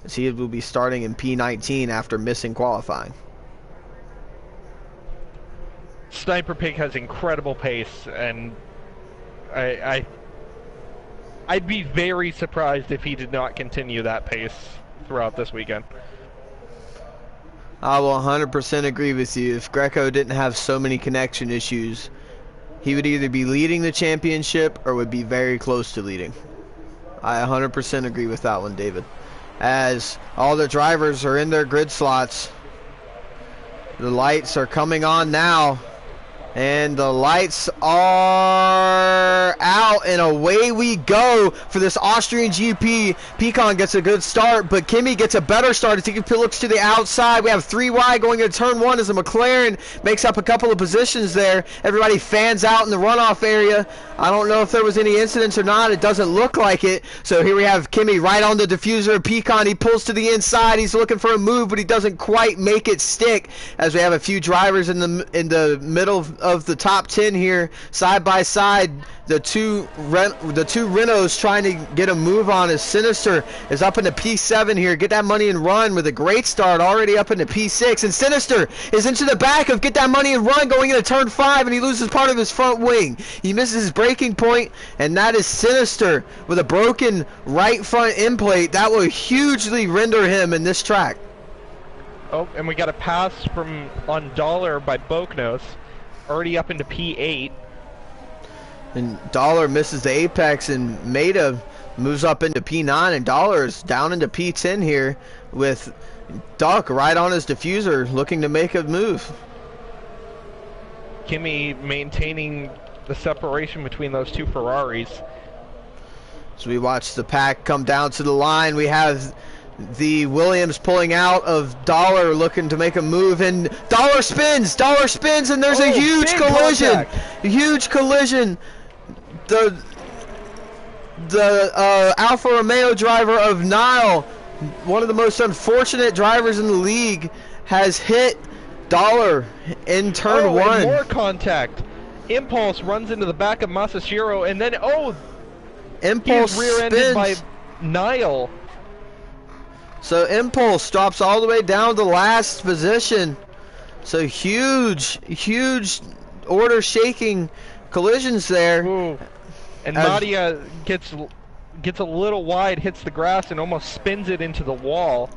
as he will be starting in P19 after missing qualifying. Sniper Pig has incredible pace, and I'd be very surprised if he did not continue that pace throughout this weekend. I will 100% agree with you. If Greco didn't have so many connection issues, he would either be leading the championship or would be very close to leading. I 100% agree with that one, David. As all the drivers are in their grid slots, the lights are coming on now. And the lights are out, and away we go for this Austrian GP. Pecan gets a good start, but Kimi gets a better start as he looks to the outside. We have 3 wide going into turn 1 as the McLaren makes up a couple of positions there. Everybody fans out in the runoff area. I don't know if there was any incidents or not. It doesn't look like it. So here we have Kimi right on the diffuser of Pecan. He pulls to the inside. He's looking for a move, but he doesn't quite make it stick, as we have a few drivers in the middle of the top 10 here, side by side. The two Renaults trying to get a move on as Sinister is up into P7 here. Get that money and run with a great start, already up into P6. And Sinister is into the back of Get That Money and Run going into turn 5, and he loses part of his front wing. He misses his braking point, and that is Sinister with a broken right front end plate. That will hugely render him in this track. Oh, and we got a pass from on Dollar by Boknos, already up into P8. And Dollar misses the apex, and Maida moves up into P9, and Dollar's down into P10 here with Duck right on his diffuser looking to make a move. Kimi maintaining the separation between those two Ferraris. So we watch the pack come down to the line. We have the Williams pulling out of Dollar looking to make a move, and Dollar spins, and there's a huge collision. A huge collision. The Alfa Romeo driver of Nile, one of the most unfortunate drivers in the league, has hit Dollar in turn 1. And more contact. Impulse runs into the back of Masashiro, and then Impulse he's rear-ended spins by Nile. So Impulse drops all the way down to last position. So huge order shaking collisions there. Ooh. And Nadia gets a little wide, hits the grass, and almost spins it into the wall.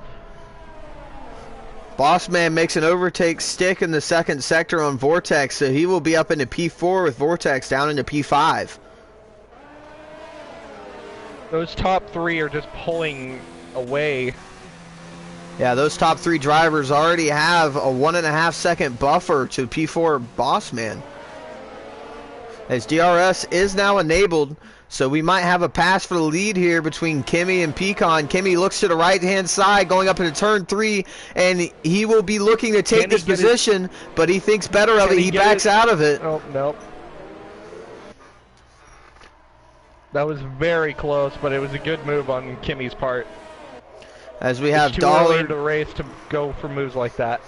Bossman makes an overtake stick in the second sector on Vortex, so he will be up into P4 with Vortex down into P5. Those top 3 are just pulling away. Yeah, those top 3 drivers already have a 1.5 second buffer to P4 Bossman. As DRS is now enabled, so we might have a pass for the lead here between Kimi and Pecan. Kimi looks to the right-hand side going up into turn 3, and he will be looking to take this position, but he thinks better of it. He backs out of it. Oh, nope. That was very close, but it was a good move on Kimi's part. As we have it's too Dollar early to race to go for moves like that.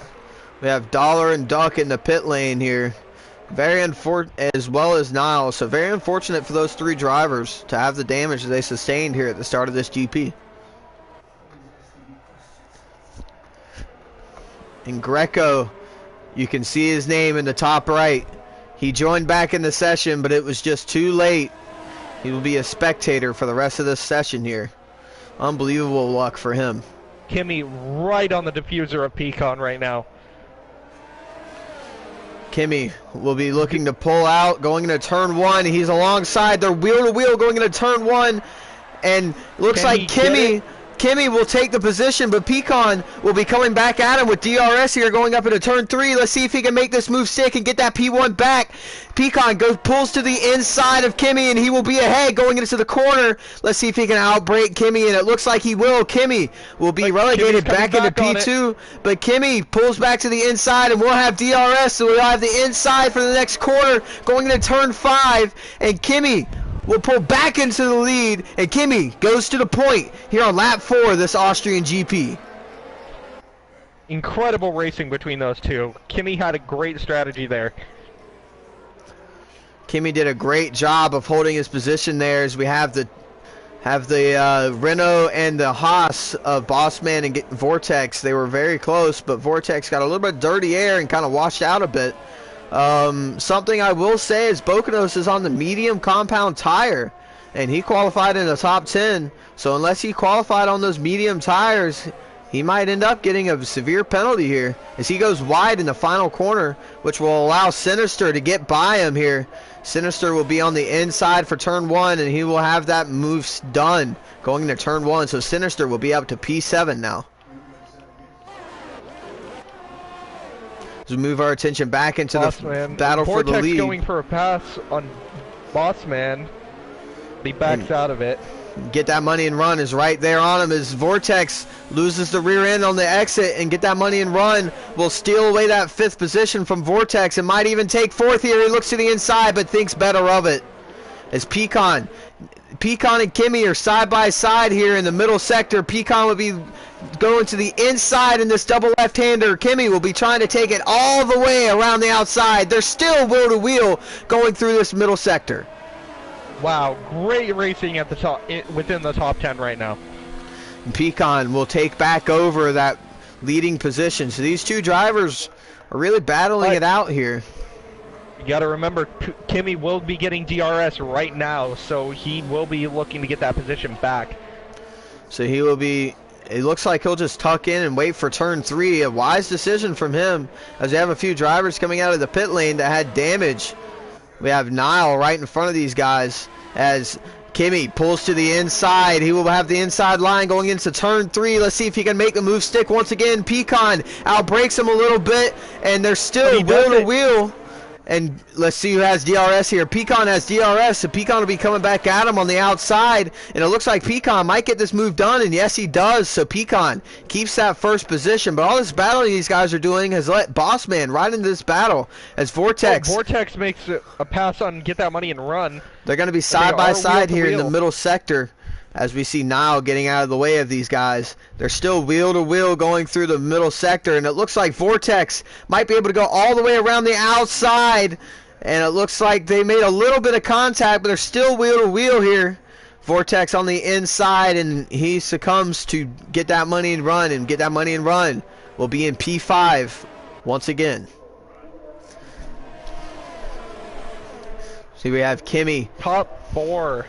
We have Dollar and Duck in the pit lane here. Very unfortunate, as well as Niles. So very unfortunate for those 3 drivers to have the damage that they sustained here at the start of this GP. And Greco, you can see his name in the top right. He joined back in the session, but it was just too late. He will be a spectator for the rest of this session here. Unbelievable luck for him. Kimi right on the diffuser of Pecan right now. Kimi will be looking to pull out going into turn 1. He's alongside. They're wheel to wheel going into turn 1, and looks like Kimi will take the position, but Pecan will be coming back at him with DRS here going up into turn 3. Let's see if he can make this move stick and get that P1 back. Pecan pulls to the inside of Kimi, and he will be ahead going into the corner. Let's see if he can outbrake Kimi, and it looks like he will. Kimi will be relegated back into P2, but Kimi pulls back to the inside, and we'll have DRS, so we'll have the inside for the next corner going into turn 5, and Kimi will pull back into the lead, and Kimi goes to the point here on lap 4 of this Austrian GP. Incredible racing between those two. Kimi had a great strategy there. Kimi did a great job of holding his position there as we have the Renault and the Haas of Bossman and Vortex. They were very close, but Vortex got a little bit of dirty air and kind of washed out a bit. Something I will say is Bokanos is on the medium compound tire, and he qualified in the top 10. So unless he qualified on those medium tires, He might end up getting a severe penalty here as he goes wide in the final corner, which will allow Sinister to get by him here. Sinister will be on the inside for turn 1, and he will have that move done going into turn 1. So Sinister will be up to P7 now. As we move our attention back into the battle for the lead. Going for a pass on Bossman. He backs out of it. Get that money and run is right there on him as Vortex loses the rear end on the exit, and get that money and run will steal away that 5th position from Vortex and might even take 4th here. He looks to the inside but thinks better of it as Pecan and Kimmy are side by side here in the middle sector. Pecan will be going to the inside in this double left-hander. Kimmy will be trying to take it all the way around the outside. They're still wheel to wheel going through this middle sector. Wow, great racing at the top, within the top 10 right now. And Pecan will take back over that leading position. So these two drivers are really battling it out here. You got to remember, Kimmy will be getting DRS right now, so he will be looking to get that position back. So he will be, it looks like he'll just tuck in and wait for turn 3. A wise decision from him as they have a few drivers coming out of the pit lane that had damage. We have Niall right in front of these guys as Kimmy pulls to the inside. He will have the inside line going into turn 3. Let's see if he can make the move stick once again. Pecan outbreaks him a little bit, and they're still wheel to wheel. And let's see who has DRS here. Pecan has DRS, so Pecan will be coming back at him on the outside. And it looks like Pecan might get this move done, and yes, he does. So Pecan keeps that 1st position. But all this battling these guys are doing has let Bossman right into this battle as Vortex. Vortex makes a pass on get that money and run. They're going to be side by side here in the middle sector as we see Niall getting out of the way of these guys. They're still wheel to wheel going through the middle sector, and it looks like Vortex might be able to go all the way around the outside, and it looks like they made a little bit of contact, but they're still wheel to wheel here. Vortex on the inside, and he succumbs to get that money and run, and get that money and run will be in P5 once again. See, we have Kimmy. Top 4.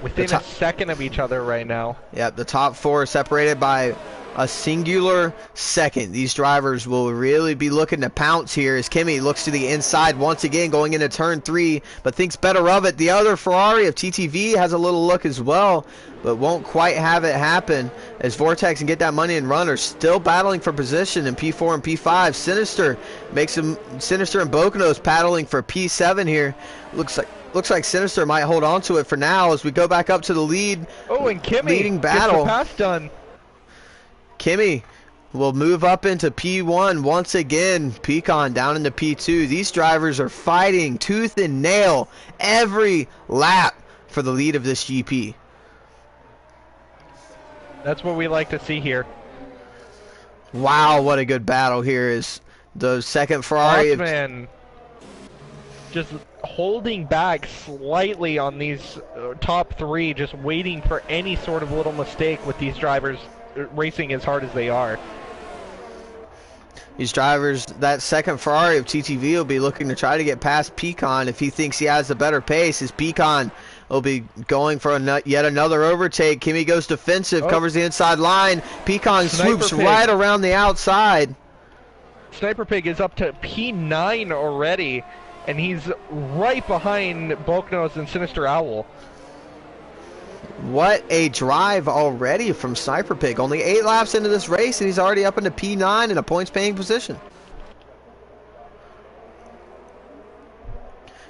Within a second of each other right now. Yep, the top 4 are separated by a singular second. These drivers will really be looking to pounce here as Kimmy looks to the inside once again going into turn 3, but thinks better of it. The other Ferrari of TTV has a little look as well, but won't quite have it happen as Vortex and Get That Money and Run are still battling for position in P4 and P5. Sinister makes them, Sinister and Boconos paddling for P7 here. Looks like Sinister might hold on to it for now as we go back up to the lead. Oh, and Kimmy leading battle. gets the pass done. Kimmy will move up into P1 once again. Pecan down into P2. These drivers are fighting tooth and nail every lap for the lead of this GP. That's what we like to see here. Wow, what a good battle here is the second Ferrari. Bossman just holding back slightly on these top 3, just waiting for any sort of little mistake with these drivers racing as hard as they are. These drivers, that second Ferrari of TTV will be looking to try to get past Pecan if he thinks he has the better pace, as Pecan will be going for yet another overtake. Kimmy goes defensive, covers the inside line. Pecan swoops right around the outside. Sniper Pig is up to P9 already, and he's right behind Boconos and Sinister Owl. What a drive already from Sniper Pig. Only 8 laps into this race, and he's already up into P9 in a points-paying position.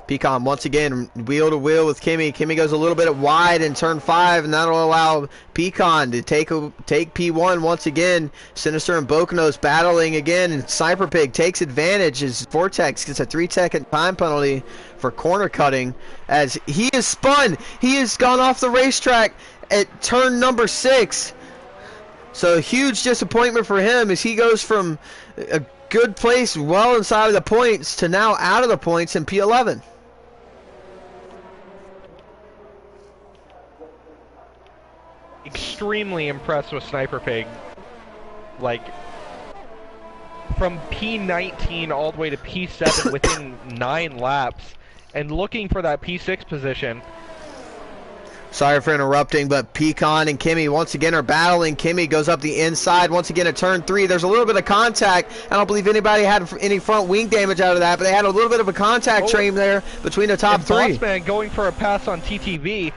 Pecan once again wheel to wheel with Kimmy. Kimmy goes a little bit wide in turn 5, and that'll allow Pecan to take P1 once again. Sinister and Boconos battling again, and Sniper Pig takes advantage as Vortex gets a 3-second time penalty for corner cutting as he is spun. He has gone off the racetrack at turn number 6. So a huge disappointment for him as he goes from a good place well inside of the points to now out of the points in P11. Extremely impressed with Sniper Pig. Like, from P19 all the way to P7 within 9 laps, and looking for that P6 position. Sorry for interrupting, but Pecan and Kimmy once again are battling. Kimmy goes up the inside once again at turn 3. There's a little bit of contact. I don't believe anybody had any front wing damage out of that, but they had a little bit of a contact train there between the top 3. Bossman going for a pass on TTV.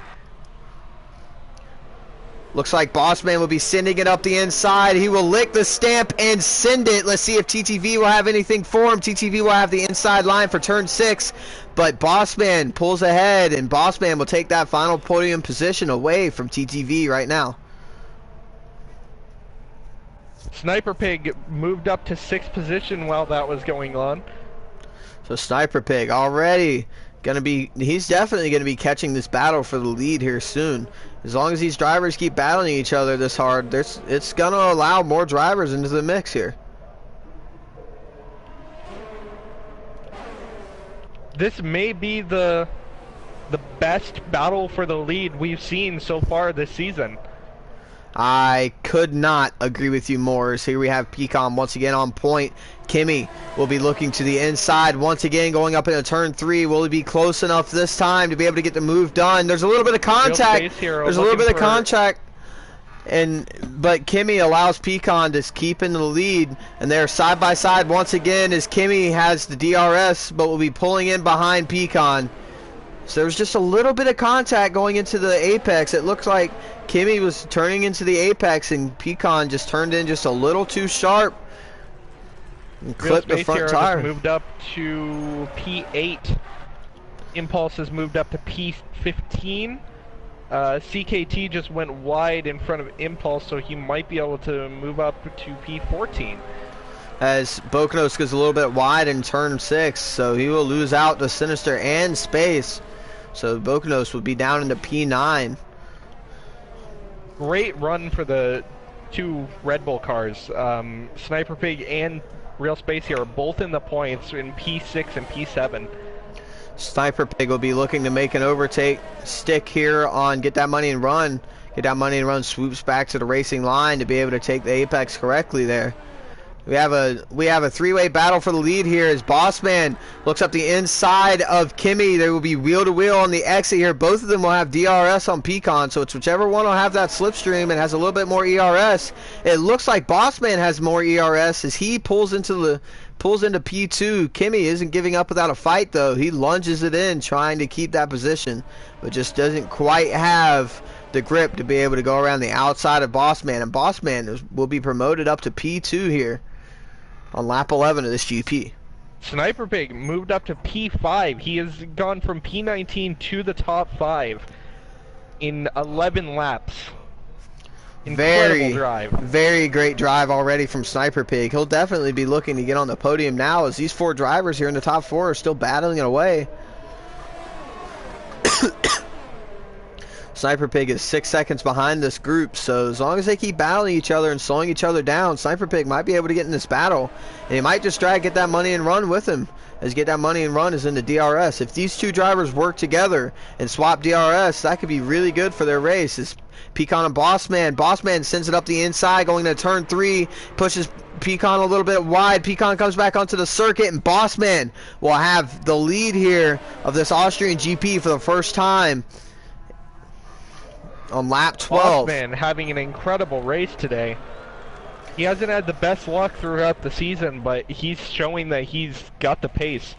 Looks like Bossman will be sending it up the inside. He will lick the stamp and send it. Let's see if TTV will have anything for him. TTV will have the inside line for turn 6. But Bossman pulls ahead, and Bossman will take that final podium position away from TTV right now. Sniper Pig moved up to 6th position while that was going on. So Sniper Pig already he's definitely gonna be catching this battle for the lead here soon. As long as these drivers keep battling each other this hard, it's gonna allow more drivers into the mix here. This may be the best battle for the lead we've seen so far this season. I could not agree with you more. So here we have Pecan once again on point. Kimmy will be looking to the inside once again, going up into turn 3. Will he be close enough this time to be able to get the move done? There's a little bit of contact. There's a little bit of contact. But Kimmy allows Pecan to keep in the lead, and they're side by side once again as Kimmy has the DRS, but will be pulling in behind Pecan. So there's just a little bit of contact going into the apex. It looks like Kimmy was turning into the apex, and Pecan just turned in just a little too sharp and clipped the front tire. Moved up to P8. Impulse has moved up to P15. CKT just went wide in front of Impulse, so he might be able to move up to P14. As Bokanos goes a little bit wide in turn 6, so he will lose out to Sinister and Space. So Bokanos will be down into P9. Great run for the 2 Red Bull cars. Sniper Pig and Real Space here are both in the points in P6 and P7. Sniper Pig will be looking to make an overtake stick here on Get That Money and Run. Get That Money and Run swoops back to the racing line to be able to take the apex correctly there. We have a 3-way battle for the lead here as Bossman looks up the inside of Kimmy. They will be wheel to wheel on the exit here. Both of them will have DRS on Pecan, so it's whichever one will have that slipstream and has a little bit more ERS. It looks like Bossman has more ERS as he pulls into P2. Kimmy isn't giving up without a fight though. He lunges it in trying to keep that position, but just doesn't quite have the grip to be able to go around the outside of Bossman, and Bossman will be promoted up to P2 here on lap 11 of this GP. Sniper Pig moved up to P5. He has gone from P19 to the top 5 in 11 laps. Incredible drive. Very great drive already from Sniper Pig. He'll definitely be looking to get on the podium now as these 4 drivers here in the top 4 are still battling it away. Sniper Pig is 6 seconds behind this group, so as long as they keep battling each other and slowing each other down, Sniper Pig might be able to get in this battle, and he might just drag Get That Money and Run with him, as Get That Money and Run is in the DRS. If these 2 drivers work together and swap DRS, that could be really good for their race. It's Pecan and Bossman. Bossman sends it up the inside, going to turn 3, pushes Pecan a little bit wide. Pecan comes back onto the circuit, and Bossman will have the lead here of this Austrian GP for the first time on lap 12. Bossman having an incredible race today. He hasn't had the best luck throughout the season, but he's showing that he's got the pace.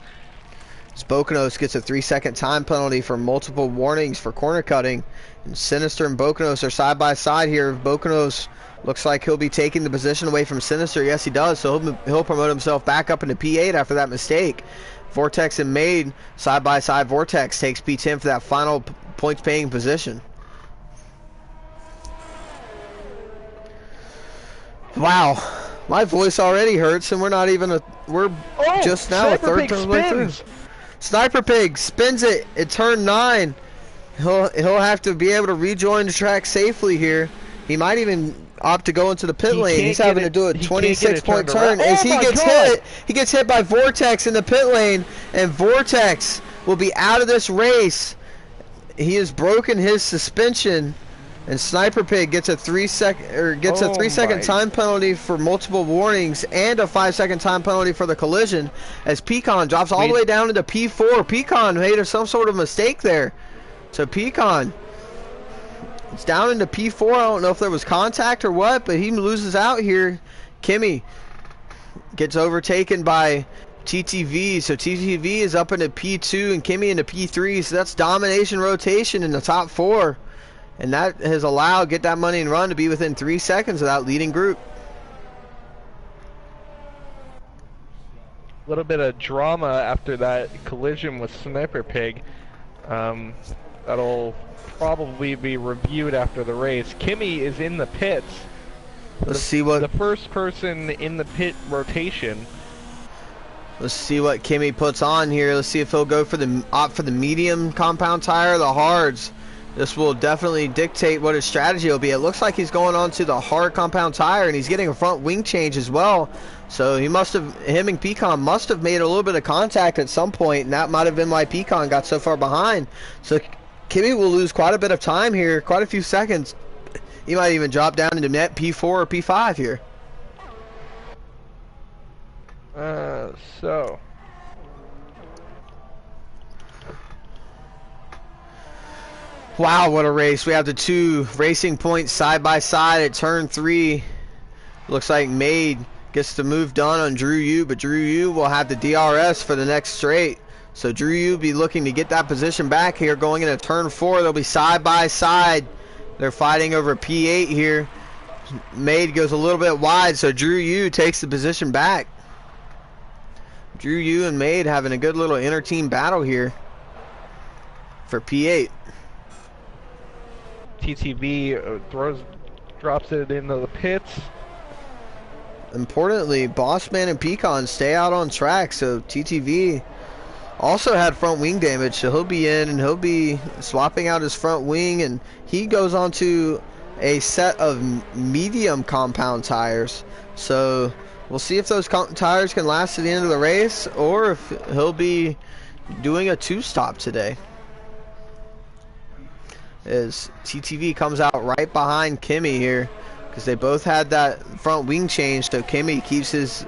Bokanos gets a 3-second time penalty for multiple warnings for corner cutting. And Sinister and Bokanos are side by side here. Bokanos looks like he'll be taking the position away from Sinister. Yes, he does. So he'll promote himself back up into P8 after that mistake. Vortex and Maid side by side. Vortex takes P10 for that final points paying position. Wow, my voice already hurts, and we're not even just now a third turn way through. Sniper Pig spins it at turn 9. He'll have to be able to rejoin the track safely here. He might even opt to go into the pit lane. He's having to do a 26-point turn. As he gets hit by Vortex in the pit lane, and Vortex will be out of this race. He has broken his suspension. And Sniper Pig gets a 3-second time penalty for multiple warnings and a 5-second time penalty for the collision, as Pecan drops all the way down into P4. Pecan made some sort of mistake there. So Pecan It's down into P4. I don't know if there was contact or what, but he loses out here. Kimi gets overtaken by TTV, so TTV is up into P2 and Kimi into P3, so that's domination rotation in the top 4. And that has allowed Get That Money and Run to be within 3 seconds of that leading group. A little bit of drama after that collision with Sniper Pig. That'll probably be reviewed after the race. Kimi is in the pits. Let's see what the first person in the pit rotation. Let's see what Kimi puts on here. Let's see if he'll go for the opt for the medium compound tire or the hards. This will definitely dictate what his strategy will be. It looks like he's going on to the hard compound tire, and he's getting a front wing change as well. So him and Pecan must have made a little bit of contact at some point, and that might have been why Pecan got so far behind. So Kimi will lose quite a bit of time here, quite a few seconds. He might even drop down into net P4 or P5 here. So wow, what a race. We have the 2 racing points side by side at turn 3. Looks like Made gets the move done on Drew Yu, but Drew Yu will have the DRS for the next straight. So Drew Yu will be looking to get that position back here going into turn 4. They'll be side by side. They're fighting over P8 here. Made goes a little bit wide, so Drew Yu takes the position back. Drew Yu and Made having a good little inter-team battle here for P8. TTV drops it into the pits. Importantly, Bossman and Pecan stay out on track, so TTV also had front wing damage, so he'll be in and he'll be swapping out his front wing, and he goes onto a set of medium compound tires. So we'll see if those tires can last to the end of the race, or if he'll be doing a 2-stop today. As TTV comes out right behind Kimi here, because they both had that front wing change, so Kimi keeps his.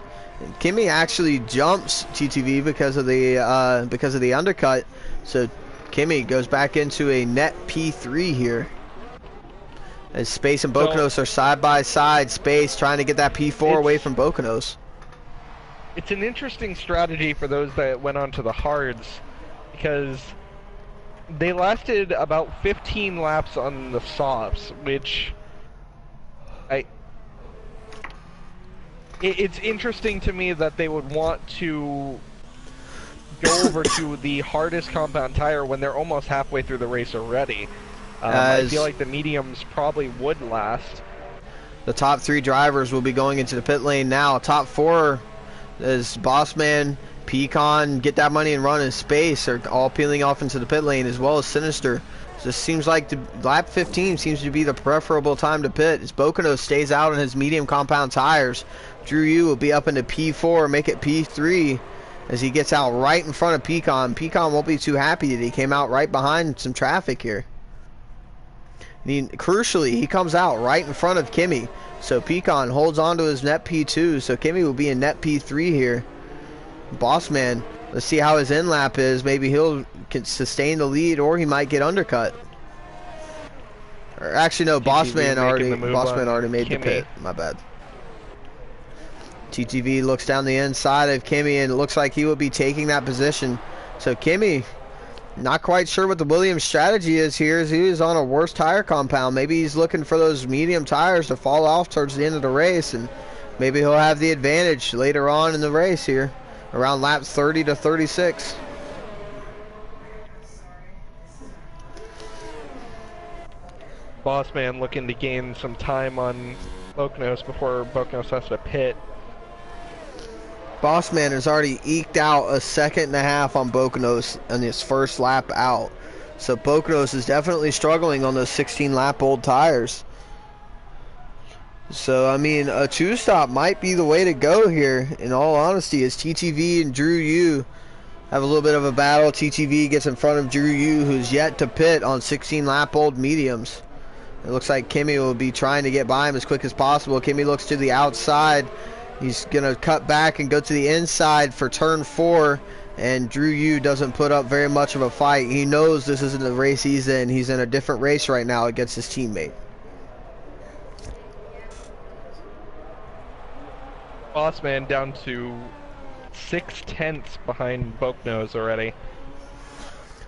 Kimi actually jumps TTV because of the undercut, so Kimi goes back into a net P3 here. As Space and Bokonos are side by side, Space trying to get that P4 away from Bokonos. It's an interesting strategy for those that went onto the hards, because they lasted about 15 laps on the softs, which it's interesting to me that they would want to go over to the hardest compound tire when they're almost halfway through the race already. I feel like the mediums probably would last. The top 3 drivers will be going into the pit lane now. Top 4 is Bossman, Pecan, Get That Money and Run, in Space are all peeling off into the pit lane, as well as Sinister. This seems like the lap 15 seems to be the preferable time to pit, as Bokonos stays out on his medium compound tires. Drew Yu will be up into P4, make it P3 as he gets out right in front of Pecan. Pecan won't be too happy that he came out right behind some traffic here. Crucially, he comes out right in front of Kimi, so Pecan holds on to his net P2, so Kimi will be in net P3 here. Bossman, let's see how his in lap is. Maybe he'll sustain the lead, or he might get undercut. Or actually, no, Bossman already made the pit. My bad. TTV looks down the inside of Kimi, and it looks like he will be taking that position. So Kimi, not quite sure what the Williams strategy is here, as he is on a worse tire compound. Maybe he's looking for those medium tires to fall off towards the end of the race, and maybe he'll have the advantage later on in the race here, around laps 30 to 36. Bossman looking to gain some time on Bokonos before Bokonos has to pit. Bossman has already eked out a 1.5 seconds on Bokonos on his first lap out. So Bokonos is definitely struggling on those 16-lap-old tires. So, I mean, a 2-stop might be the way to go here, in all honesty, as TTV and Drew Yu have a little bit of a battle. TTV gets in front of Drew Yu, who's yet to pit on 16-lap-old mediums. It looks like Kimi will be trying to get by him as quick as possible. Kimi looks to the outside. He's going to cut back and go to the inside for turn 4 And Drew Yu doesn't put up very much of a fight. He knows this isn't the race he's in. He's in a different race right now against his teammate. Bossman down to 6/10 behind Boaknose already.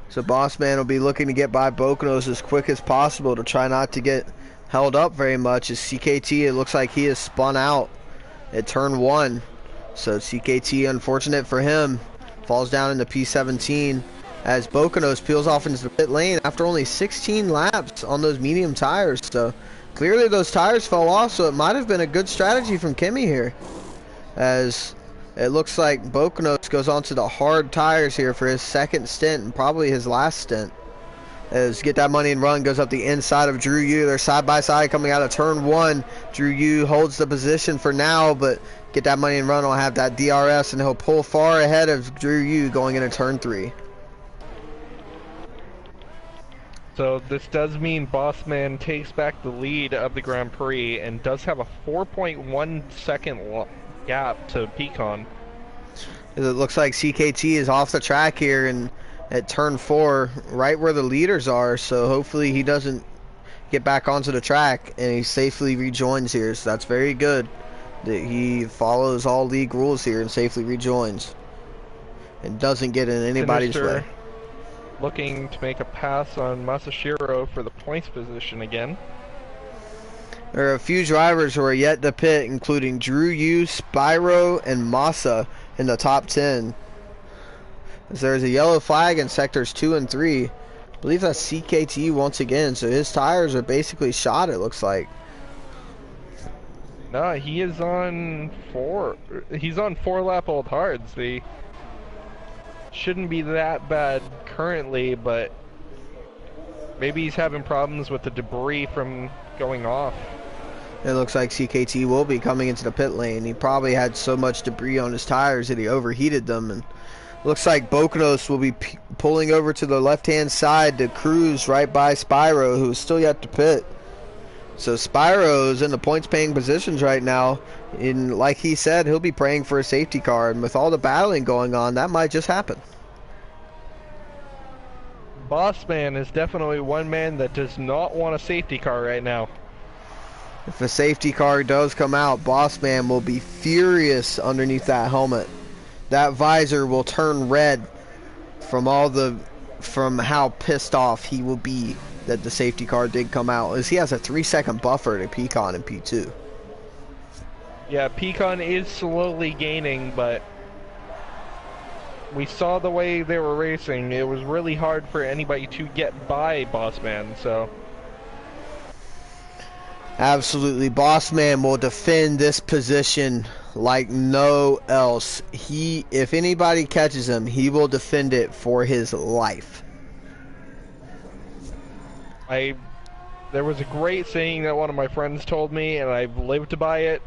So Bossman will be looking to get by Boaknose as quick as possible to try not to get held up very much. As CKT, it looks like he has spun out at turn 1. So CKT, unfortunate for him, falls down into P17 as Boaknose peels off into the pit lane after only 16 laps on those medium tires. So clearly those tires fell off, so it might have been a good strategy from Kimmy here, as it looks like Boaknose goes onto the hard tires here for his second stint and probably his last stint. As Get That Money and Run goes up the inside of Drew Yu. They're side by side coming out of turn 1. Drew Yu holds the position for now, but Get That Money and Run will have that DRS and he'll pull far ahead of Drew Yu going into turn 3. So this does mean Bossman takes back the lead of the Grand Prix and does have a 4.1 second gap to Pecan. It looks like CKT is off the track here and at turn 4, right where the leaders are, so hopefully he doesn't get back onto the track and he safely rejoins here. So that's very good that he follows all league rules here and safely rejoins and doesn't get in anybody's way. Looking to make a pass on Masashiro for the points position again. There are a few drivers who are yet to pit, including Drew Yu, Spyro, and Massa in the top 10. As there's a yellow flag in sectors 2 and 3. I believe that's CKT once again, so his tires are basically shot, it looks like. No, he is on 4. He's on 4-lap old hards. They shouldn't be that bad currently, but maybe he's having problems with the debris from going off. It looks like CKT will be coming into the pit lane. He probably had so much debris on his tires that he overheated them, and looks like Boaknose will be pulling over to the left-hand side to cruise right by Spyro, who is still yet to pit. So Spyro is in the points-paying positions right now. And like he said, he'll be praying for a safety car. And with all the battling going on, that might just happen. Bossman is definitely one man that does not want a safety car right now. If a safety car does come out, Bossman will be furious underneath that helmet. That visor will turn red from how pissed off he will be that the safety car did come out, as he has a 3-second buffer to Pecan in P2. Yeah, Pecan is slowly gaining, but we saw the way they were racing. It was really hard for anybody to get by Bossman, so... Absolutely. Bossman will defend this position like no else. If anybody catches him, he will defend it for his life. There was a great saying that one of my friends told me, and I've lived by it.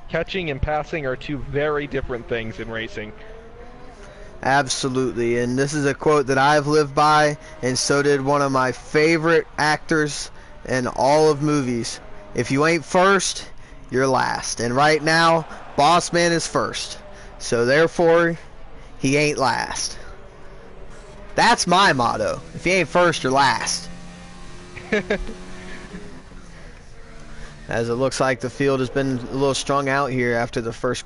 Catching and passing are two very different things in racing. Absolutely, and this is a quote that I've lived by, and so did one of my favorite actors in all of movies. If you ain't first, you're last. And right now, Bossman is first. So therefore, he ain't last. That's my motto. If you ain't first, you're last. As it looks like the field has been a little strung out here after the first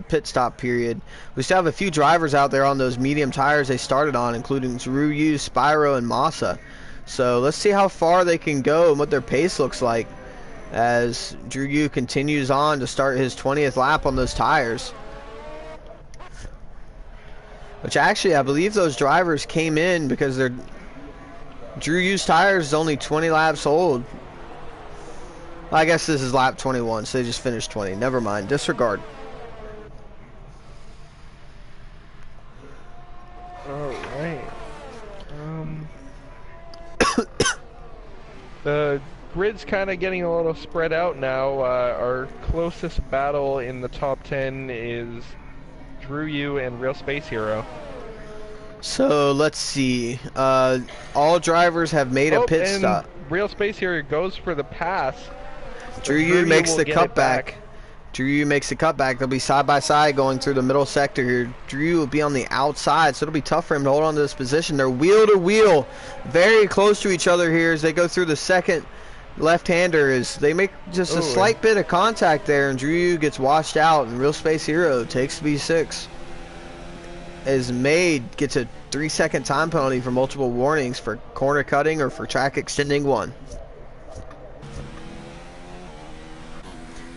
pit stop period. We still have a few drivers out there on those medium tires they started on, including Drew Yu, Spyro, and Massa. So let's see how far they can go and what their pace looks like as Drew Yu continues on to start his 20th lap on those tires. Which actually, I believe those drivers came in because Drew Yu's tires is only 20 laps old. I guess this is lap 21, so they just finished 20. Never mind. Disregard. Alright. The grid's kind of getting a little spread out now. Our closest battle in the top 10 is Drew Yu and Real Space Hero. So let's see. All drivers have made a pit stop. Real Space Hero goes for the pass. Drew Yu makes the cutback Drew makes the cutback. They'll be side by side going through the middle sector here. Drew will be on the outside, so it'll be tough for him to hold on to this position. They're wheel to wheel, very close to each other here as they go through the second left-hander. As they make just a slight bit of contact there, and Drew gets washed out, and Real Space Hero takes V6. As Made gets a 3-second time penalty for multiple warnings for corner cutting or for track extending 1.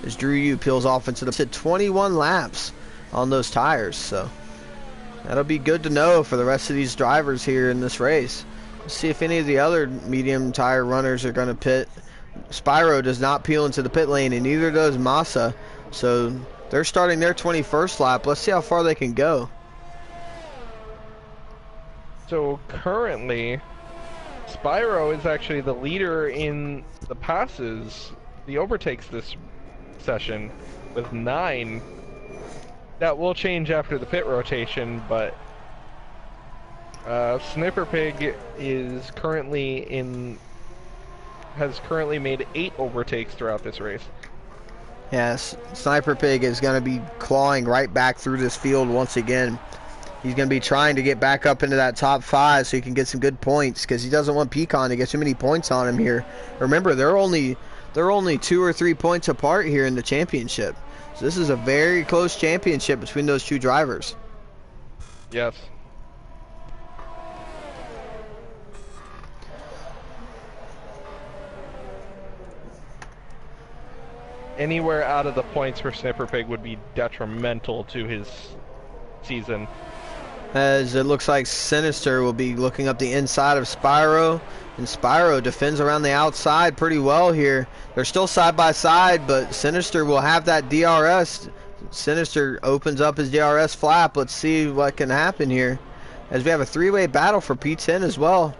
As Drew peels off into the 21 laps on those tires, so that'll be good to know for the rest of these drivers here in this race. Let's see if any of the other medium tire runners are going to pit. Spyro does not peel into the pit lane, and neither does Massa, so they're starting their 21st lap. Let's see how far they can go. So currently, Spyro is actually the leader in the passes, the overtakes this session with 9. That will change after the pit rotation, but Sniper Pig is has currently made 8 overtakes throughout this race. Yes, Sniper Pig is going to be clawing right back through this field once again. He's going to be trying to get back up into that top 5 so he can get some good points, because he doesn't want Pecan to get too many points on him here. Remember, they're only 2 or 3 points apart here in the championship. So this is a very close championship between those two drivers. Yes. Anywhere out of the points for Sniper Pig would be detrimental to his season. As it looks like Sinister will be looking up the inside of Spyro, and Spyro defends around the outside pretty well here. They're still side by side, but Sinister will have that DRS. Sinister opens up his DRS flap. Let's see what can happen here, as we have a 3-way battle for P10 as well.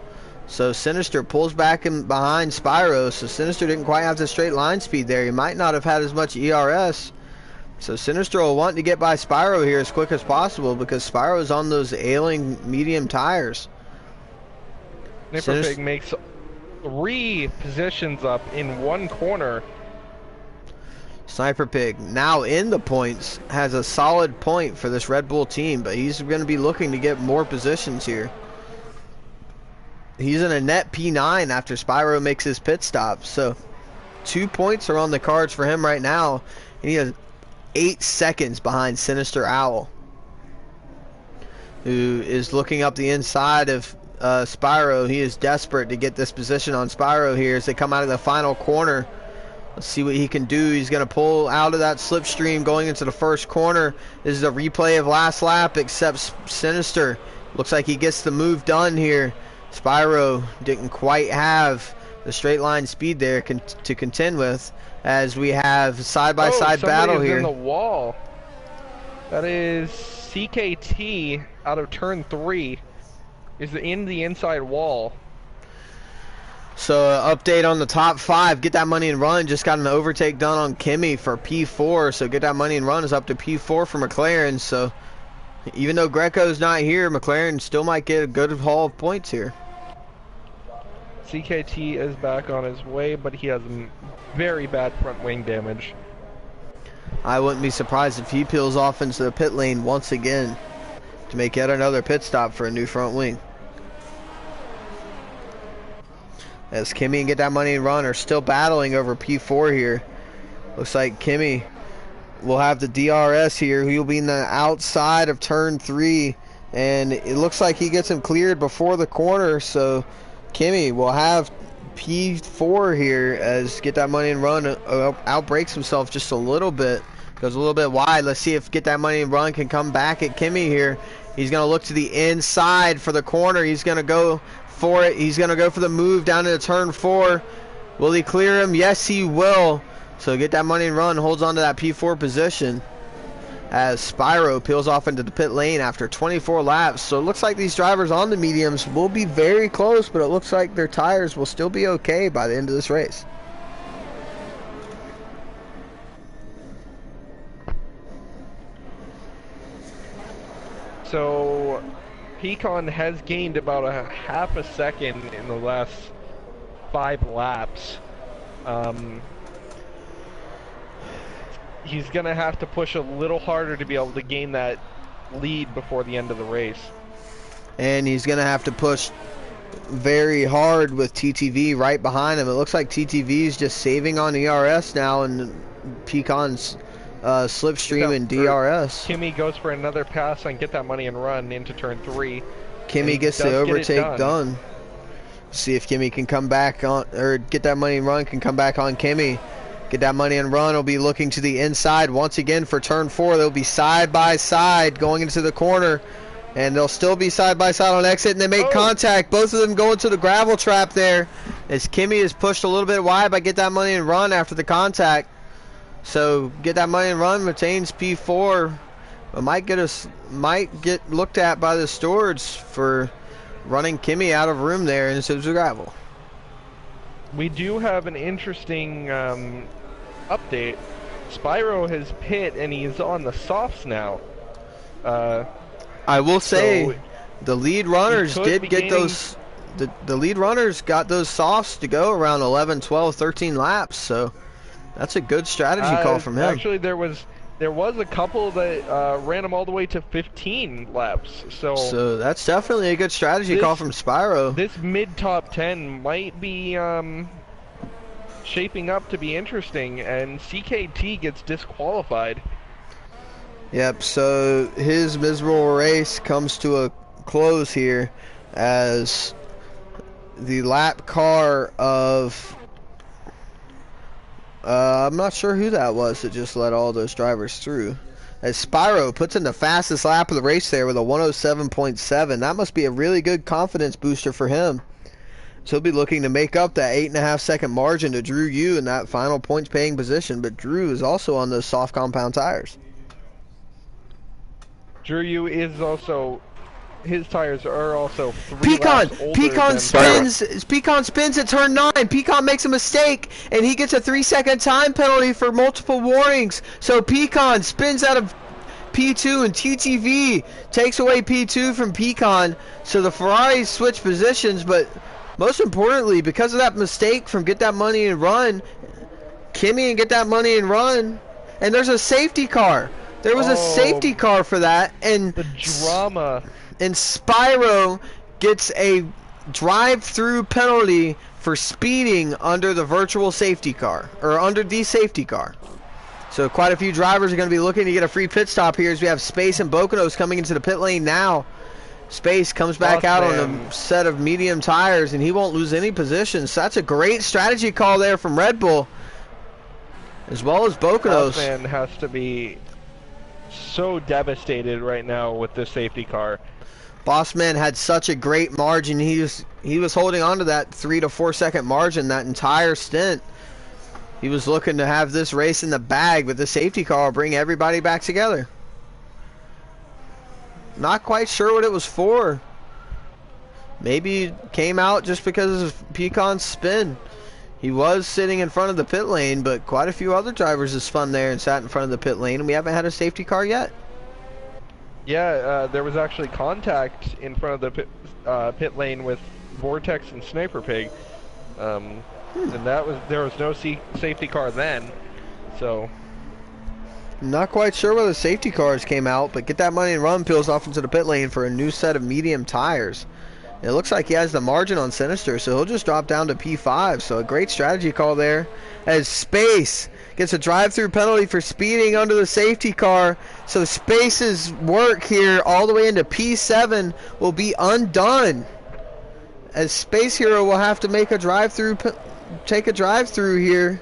So Sinister pulls back in behind Spyro, so Sinister didn't quite have the straight line speed there. He might not have had as much ERS. So Sinister will want to get by Spyro here as quick as possible, because Spyro is on those ailing medium tires. Sniper Pig makes 3 positions up in 1 corner. Sniper Pig, now in the points, has a solid point for this Red Bull team, but he's going to be looking to get more positions here. He's in a net P9 after Spyro makes his pit stop, so 2 points are on the cards for him right now, and he has 8 seconds behind Sinister Owl, who is looking up the inside of Spyro. He is desperate to get this position on Spyro here as they come out of the final corner. Let's see what he can do. He's going to pull out of that slipstream going into the first corner. This is a replay of last lap, except Sinister looks like he gets the move done here. Spyro didn't quite have the straight line speed there to contend with, as we have side-by-side battle here. In the wall. That is CKT out of turn 3. Is in the inside wall. So update on the top 5. Get That Money and Run just got an overtake done on Kimmy for P4. So Get That Money and Run is up to P4 for McLaren. So even though Greco's not here, McLaren still might get a good haul of points here. CKT is back on his way, but he has very bad front wing damage. I wouldn't be surprised if he peels off into the pit lane once again to make yet another pit stop for a new front wing. As Kimmy and Get That Money and Run are still battling over P4 here. Looks like Kimmy will have the DRS here. He'll be in the outside of turn 3, and it looks like he gets him cleared before the corner, so Kimmy will have P4 here as Get That Money and Run outbreaks himself just a little bit. Goes a little bit wide. Let's see if Get That Money and Run can come back at Kimmy here. He's going to look to the inside for the corner. He's going to go for it. He's going to go for the move down into turn 4. Will he clear him? Yes, he will. So Get That Money and Run holds on to that P4 position as Spyro peels off into the pit lane after 24 laps. So it looks like these drivers on the mediums will be very close, but it looks like their tires will still be okay by the end of this race. So Pecan has gained about a half a second in the last 5 laps. he's going to have to push a little harder to be able to gain that lead before the end of the race. And he's going to have to push very hard with TTV right behind him. It looks like TTV is just saving on ERS now, and Peacon's slipstream and DRS. Kimi goes for another pass and get that money and run into turn 3. Kimi gets the overtake done. See if Kimi can come back on, or get that money and run can come back on Kimi. Get that money and run will be looking to the inside once again for turn 4. They'll be side by side going into the corner, and they'll still be side by side on exit, and they make contact. Both of them go into the gravel trap there as Kimi is pushed a little bit wide by Get That Money and Run after the contact. So Get That Money and Run retains P4, but might get looked at by the stewards for running Kimi out of room there into the gravel. We do have an interesting update. Spyro has pit and he's on the softs now. I will say the lead runners did get those. The lead runners got those softs to go around 11, 12, 13 laps. So that's a good strategy call from him. Actually, there was a couple that ran them all the way to 15 laps. So that's definitely a good strategy call from Spyro. This mid top 10 might be shaping up to be interesting, and CKT gets disqualified. Yep, so his miserable race comes to a close here as the lap car of I'm not sure who that was that just let all those drivers through. As Spyro puts in the fastest lap of the race there with a 107.7. That must be a really good confidence booster for him. So he'll be looking to make up that 8.5 second margin to Drew Yu in that final points paying position, but Drew is also on those soft compound tires. Drew Yu is also, his tires are also 3 laps older Pecan spins at turn 9. Pecan makes a mistake, and he gets a 3-second time penalty for multiple warnings. So Pecan spins out of P2, and TTV takes away P2 from Pecan. So the Ferraris switch positions, but most importantly, because of that mistake from Get That Money and Run, Kimi and Get That Money and Run, and there's a safety car. There was a safety car for that, and the drama. And Spyro gets a drive-through penalty for speeding under the virtual safety car, or under the safety car. So quite a few drivers are going to be looking to get a free pit stop here as we have Space and Bokonos coming into the pit lane now. Space comes back out on a set of medium tires, and he won't lose any positions. So that's a great strategy call there from Red Bull, as well as Bokonos. Bossman has to be so devastated right now with this safety car. Bossman had such a great margin. He was holding on to that 3 to 4 second margin that entire stint. He was looking to have this race in the bag, but the safety car will bring everybody back together. Not quite sure what it was for. Maybe it came out just because of Pecan's spin. He was sitting in front of the pit lane, but quite a few other drivers have spun there and sat in front of the pit lane, and we haven't had a safety car yet. Yeah, there was actually contact in front of the pit lane with Vortex and Sniper Pig, and there was no safety car then. So not quite sure whether the safety cars came out, but Get That Money and Run peels off into the pit lane for a new set of medium tires. It looks like he has the margin on Sinister, so he'll just drop down to P5. So a great strategy call there as Space gets a drive-through penalty for speeding under the safety car. So Space's work here all the way into P7 will be undone, as Space Hero will have to make a drive-through, take a drive-through here,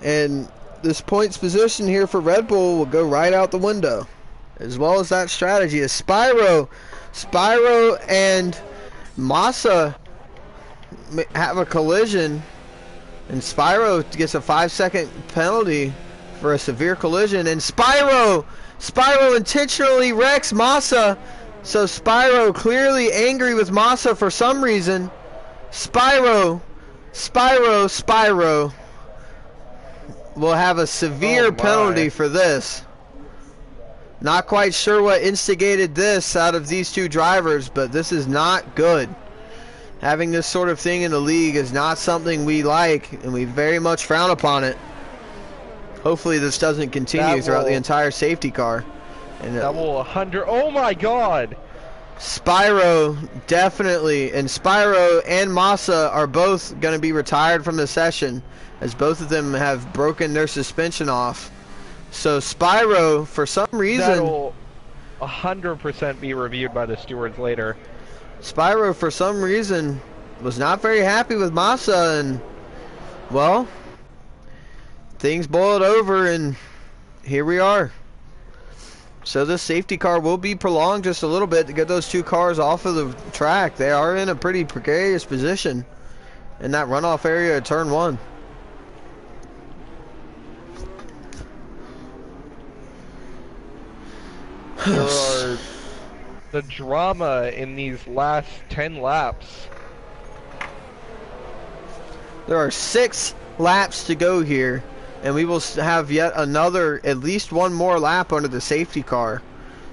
and this points position here for Red Bull will go right out the window, as well as that strategy. As Spyro and Massa have a collision, and Spyro gets a 5-second penalty for a severe collision, and Spyro intentionally wrecks Massa. So Spyro clearly angry with Massa for some reason. Spyro will have a severe penalty for this. Not quite sure what instigated this out of these two drivers, but this is not good. Having this sort of thing in the league is not something we like, and we very much frown upon it. Hopefully this doesn't continue throughout the entire safety car. And double 100. Oh my God! Spyro definitely, and Spyro and Massa are both going to be retired from the session, as both of them have broken their suspension off. So Spyro, for some reason, that'll 100% be reviewed by the stewards later. Spyro, for some reason, was not very happy with Massa, and well, things boiled over, and here we are. So this safety car will be prolonged just a little bit to get those two cars off of the track. They are in a pretty precarious position in that runoff area of turn 1. There are the drama in these last 10 laps. There are 6 laps to go here, and we will have yet another, at least one more lap under the safety car.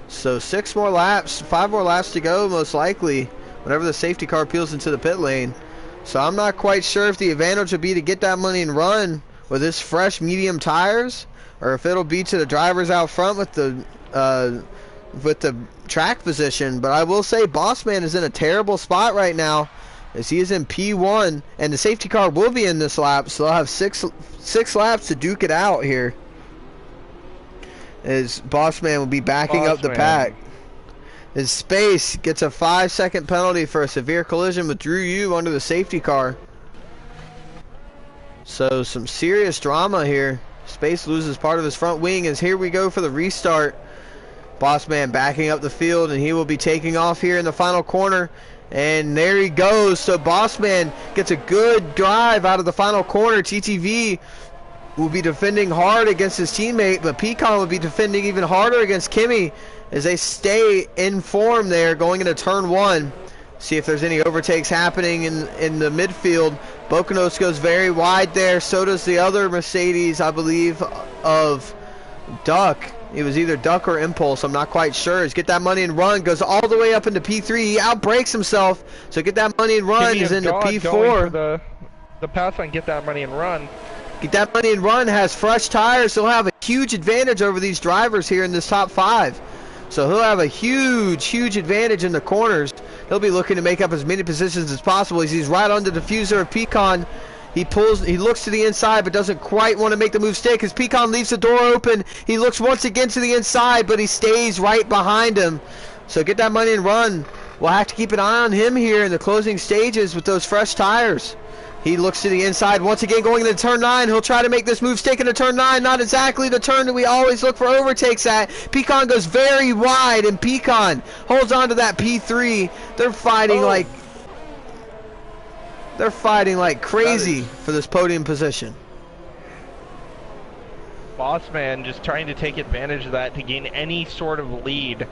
So 6 more laps, 5 more laps to go most likely, whenever the safety car peels into the pit lane. So I'm not quite sure if the advantage will be to get that money and run with his fresh medium tires, or if it'll be to the drivers out front with the track position. But I will say Bossman is in a terrible spot right now, as he is in P1, and the safety car will be in this lap, so they'll have six laps to duke it out here, as Bossman will be backing up the pack. His Space gets a 5-second penalty for a severe collision with Drew Yu under the safety car. So some serious drama here. Space loses part of his front wing, as here we go for the restart. Bossman backing up the field, and he will be taking off here in the final corner. And there he goes. So Bossman gets a good drive out of the final corner. TTV will be defending hard against his teammate, but Pecan will be defending even harder against Kimmy as they stay in form there going into turn 1. See if there's any overtakes happening in the midfield. Bocanos goes very wide there. So does the other Mercedes, I believe, of Duck. It was either Duck or Impulse, I'm not quite sure. Get that money and run, goes all the way up into P3. He outbrakes himself, so get that money and run is into P4. The pass on get that money and run. Get that money and run has fresh tires, so he'll have a huge advantage over these drivers here in this top 5. So he'll have a huge advantage in the corners. He'll be looking to make up as many positions as possible. He's right on the diffuser of Pecan. He looks to the inside, but doesn't quite want to make the move stay, because Pecan leaves the door open. He looks once again to the inside, but he stays right behind him. So get that money and run. We'll have to keep an eye on him here in the closing stages with those fresh tires. He looks to the inside once again going into turn 9. He'll try to make this move stick into turn 9. Not exactly the turn that we always look for overtakes at. Pecan goes very wide, and Pecan holds on to that P3. They're fighting like crazy for this podium position. Bossman just trying to take advantage of that to gain any sort of lead.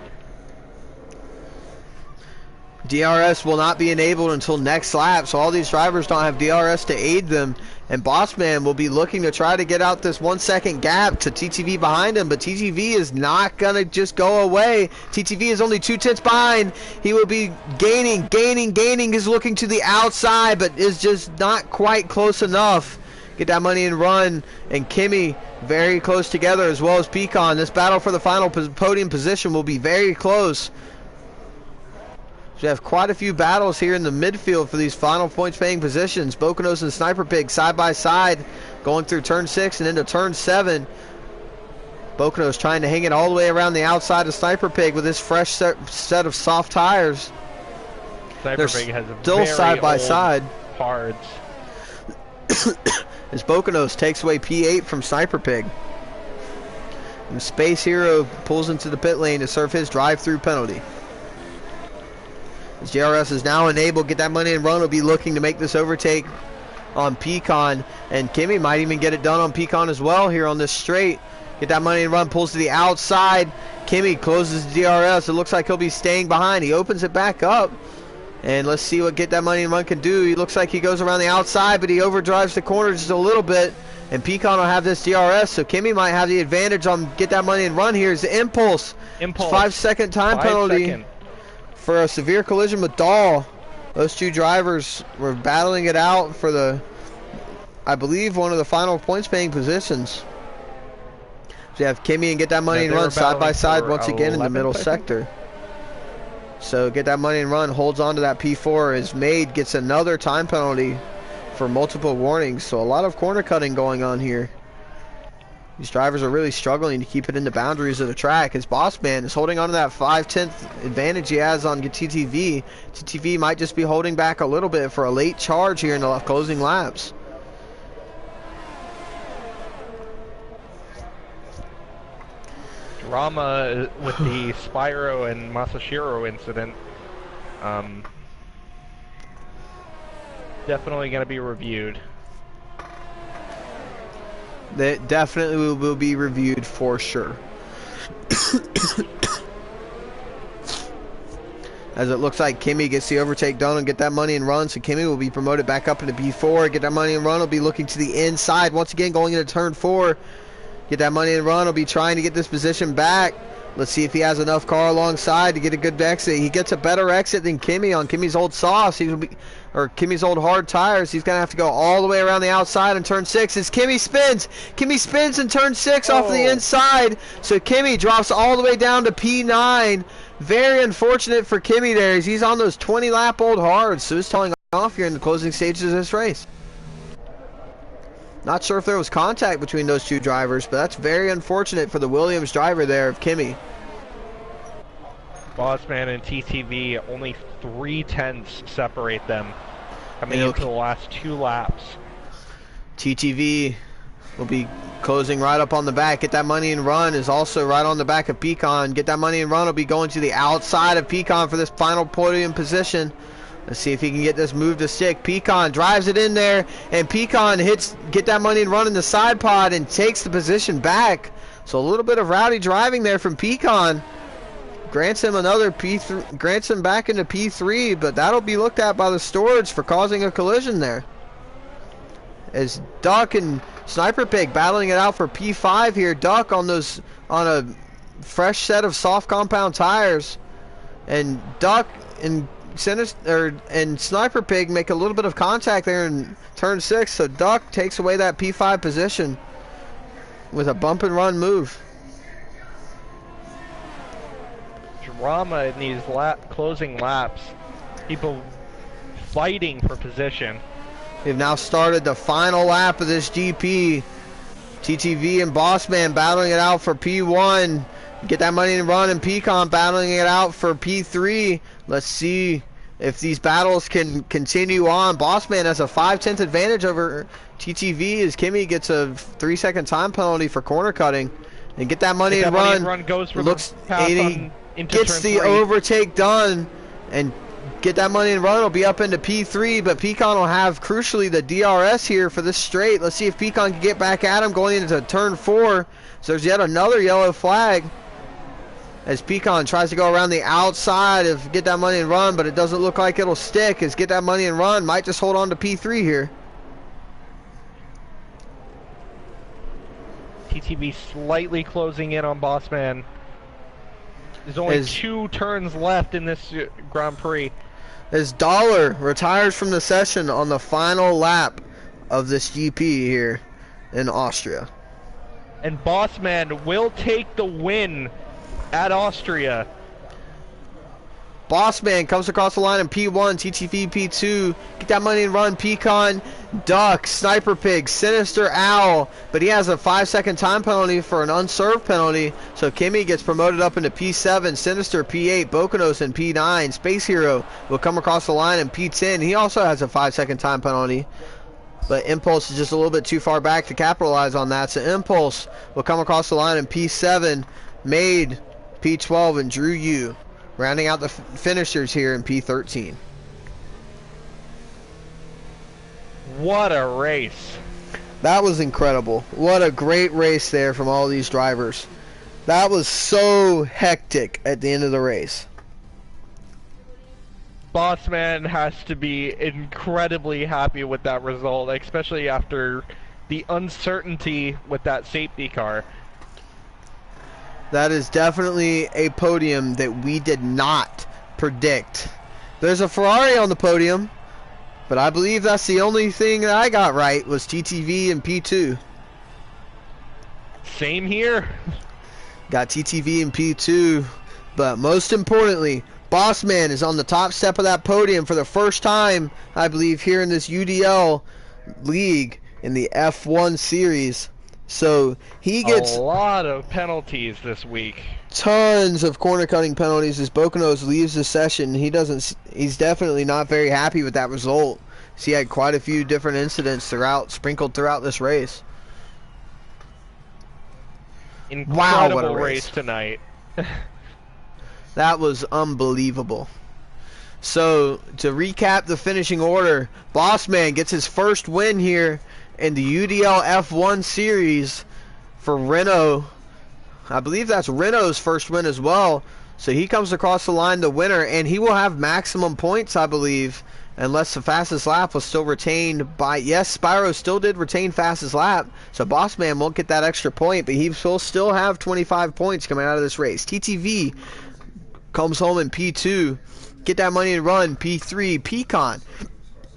DRS will not be enabled until next lap, so all these drivers don't have DRS to aid them, and Bossman will be looking to try to get out this 1-second gap to TTV behind him, but TTV is not going to just go away. TTV is only 2/10 behind. He will be gaining. He's looking to the outside, but is just not quite close enough. Get that money and run, and Kimmy very close together, as well as Pecan. This battle for the final podium position will be very close. We have quite a few battles here in the midfield for these final points-paying positions. Bocanos and Sniper Pig side by side, going through turn 6 and into turn 7. Bocanos trying to hang it all the way around the outside of Sniper Pig with his fresh set of soft tires. Sniper Pig has still very side by side. Hards. As Bocanos takes away P8 from Sniper Pig. And Space Hero pulls into the pit lane to serve his drive-through penalty. As JRS is now enabled, get that money and run. Will be looking to make this overtake on Pecan, and Kimmy might even get it done on Pecan as well here on this straight. Get that money and run, pulls to the outside. Kimmy closes DRS. It looks like he'll be staying behind. He opens it back up, and let's see what Get That Money and Run can do. He looks like he goes around the outside, but he overdrives the corner just a little bit, and Pecan will have this DRS, so Kimmy might have the advantage on Get That Money and Run here. Is the Impulse. 5-second time penalty for a severe collision with Dahl. Those two drivers were battling it out for the, I believe, one of the final points-paying positions. So you have Kimmy and Get That Money Yeah, and they were Run side by battling side for once again in the 11th, middle I think. sector. So Get That Money and Run holds on to that P4 as Made gets another time penalty for multiple warnings. So a lot of corner cutting going on here. These drivers are really struggling to keep it in the boundaries of the track as Bossman is holding on to that 5/10 advantage he has on TTV. TTV might just be holding back a little bit for a late charge here in the closing laps. Drama with the Spyro and Masashiro incident. Definitely going to be reviewed. That definitely will be reviewed for sure. As it looks like Kimmy gets the overtake done and Get That Money and Run, so Kimmy will be promoted back up into P4. Get That Money and Run will be looking to the inside once again, going into turn 4. Get That Money and Run will be trying to get this position back. Let's see if he has enough car alongside to get a good exit. He gets a better exit than Kimmy on Kimmy's old sauce. Or Kimmy's old hard tires. He's going to have to go all the way around the outside in turn 6 as Kimmy spins. Kimmy spins in turn 6 off the inside. So Kimmy drops all the way down to P9. Very unfortunate for Kimmy there as he's on those 20-lap old hards. So he's telling off here in the closing stages of this race. Not sure if there was contact between those two drivers, but that's very unfortunate for the Williams driver there of Kimmy. Bossman and TTV, only 0.3 separate them coming into the last 2 laps. TTV will be closing right up on the back. Get That Money and Run is also right on the back of Pecan. Get That Money and Run will be going to the outside of Pecan for this final podium position. Let's see if he can get this move to stick. Pecan drives it in there, and Pecan hits Get That Money and Run in the side pod and takes the position back. So a little bit of rowdy driving there from Pecan. Grants him another P3, grants him back into P3, but that'll be looked at by the stewards for causing a collision there. As Duck and Sniper Pig battling it out for P5 here. Duck on a fresh set of soft compound tires, and Duck and Sniper Pig make a little bit of contact there in turn 6, so Duck takes away that P5 position with a bump and run move. Drama in these closing laps. People fighting for position. We've now started the final lap of this GP. TTV and Bossman battling it out for P1. Get That Money and Run, and Pecan battling it out for P3. Let's see if these battles can continue on. Bossman has a 5/10 advantage over TTV as Kimmy gets a 3-second time penalty for corner cutting. And Get That Money and Run goes for looks the pass into gets turn the 3. overtake done, and Get That Money and Run will be up into P3, but Pecan will have crucially the DRS here for this straight. Let's see if Pecan can get back at him going into turn 4. So there's yet another yellow flag as Pecan tries to go around the outside of Get That Money and Run, but it doesn't look like it'll stick as Get That Money and Run might just hold on to P3 here. TTV slightly closing in on Bossman. There's only 2 turns left in this Grand Prix. As Dollar retires from the session on the final lap of this GP here in Austria. And Bossman will take the win at Austria. Bossman comes across the line in P1, TTV P2, Get That Money and Run, Pecan, Duck, Sniper Pig, Sinister Owl, but he has a 5-second time penalty for an unserved penalty, so Kimmy gets promoted up into P7, Sinister P8, Bokanos in P9, Space Hero will come across the line in P10, he also has a 5-second time penalty, but Impulse is just a little bit too far back to capitalize on that, so Impulse will come across the line in P7, Made, P12, and Drew U. Rounding out the finishers here in P13. What a race. That was incredible. What a great race there from all these drivers. That was so hectic at the end of the race. Bossman has to be incredibly happy with that result, especially after the uncertainty with that safety car. That is definitely a podium that we did not predict. There's a Ferrari on the podium, but I believe that's the only thing that I got right was TTV and P2. Same here. Got TTV in P2, but most importantly, Bossman is on the top step of that podium for the first time, I believe, here in this UDL league in the F1 series. So he gets a lot of penalties this week. Tons of corner cutting penalties as Bocanos leaves the session. He's definitely not very happy with that result. So he had quite a few different incidents sprinkled throughout this race. Incredible wow, what a race tonight. That was unbelievable. So to recap the finishing order, Bossman gets his first win here in the UDL F1 series for Renault. I believe that's Renault's first win as well. So he comes across the line the winner, and he will have maximum points, I believe, unless the fastest lap was still retained by... Yes, Spyro still did retain fastest lap, so Bossman won't get that extra point, but he will still have 25 points coming out of this race. TTV comes home in P2. Get that money and run. P3, Pecan.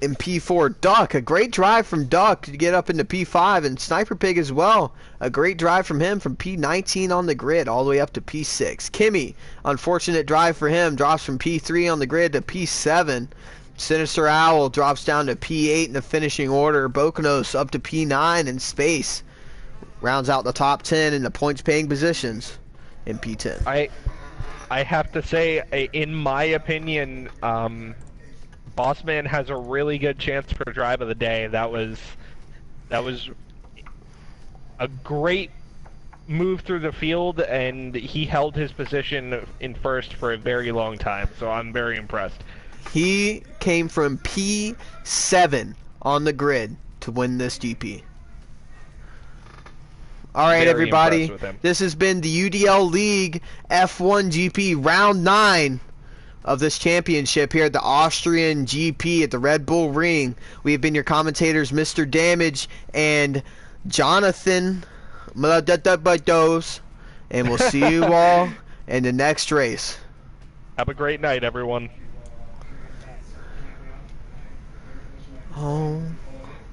In P4, Duck. A great drive from Duck to get up into P5, and Sniper Pig as well. A great drive from him from P19 on the grid all the way up to P6. Kimmy, unfortunate drive for him, drops from P3 on the grid to P7. Sinister Owl drops down to P8 in the finishing order. Bocanos up to P9 in space. Rounds out the top 10 in the points paying positions in P10. I have to say, in my opinion, Bossman has a really good chance for drive of the day. That was a great move through the field, and he held his position in first for a very long time, so I'm very impressed. He came from P7 on the grid to win this GP. Alright, everybody, this has been the UDL League F1 GP Round 9 of this championship here at the Austrian GP at the Red Bull Ring. We have been your commentators, Mr. Damage and Jonathan Malados, and we'll see you all in the next race. Have a great night, everyone. Oh.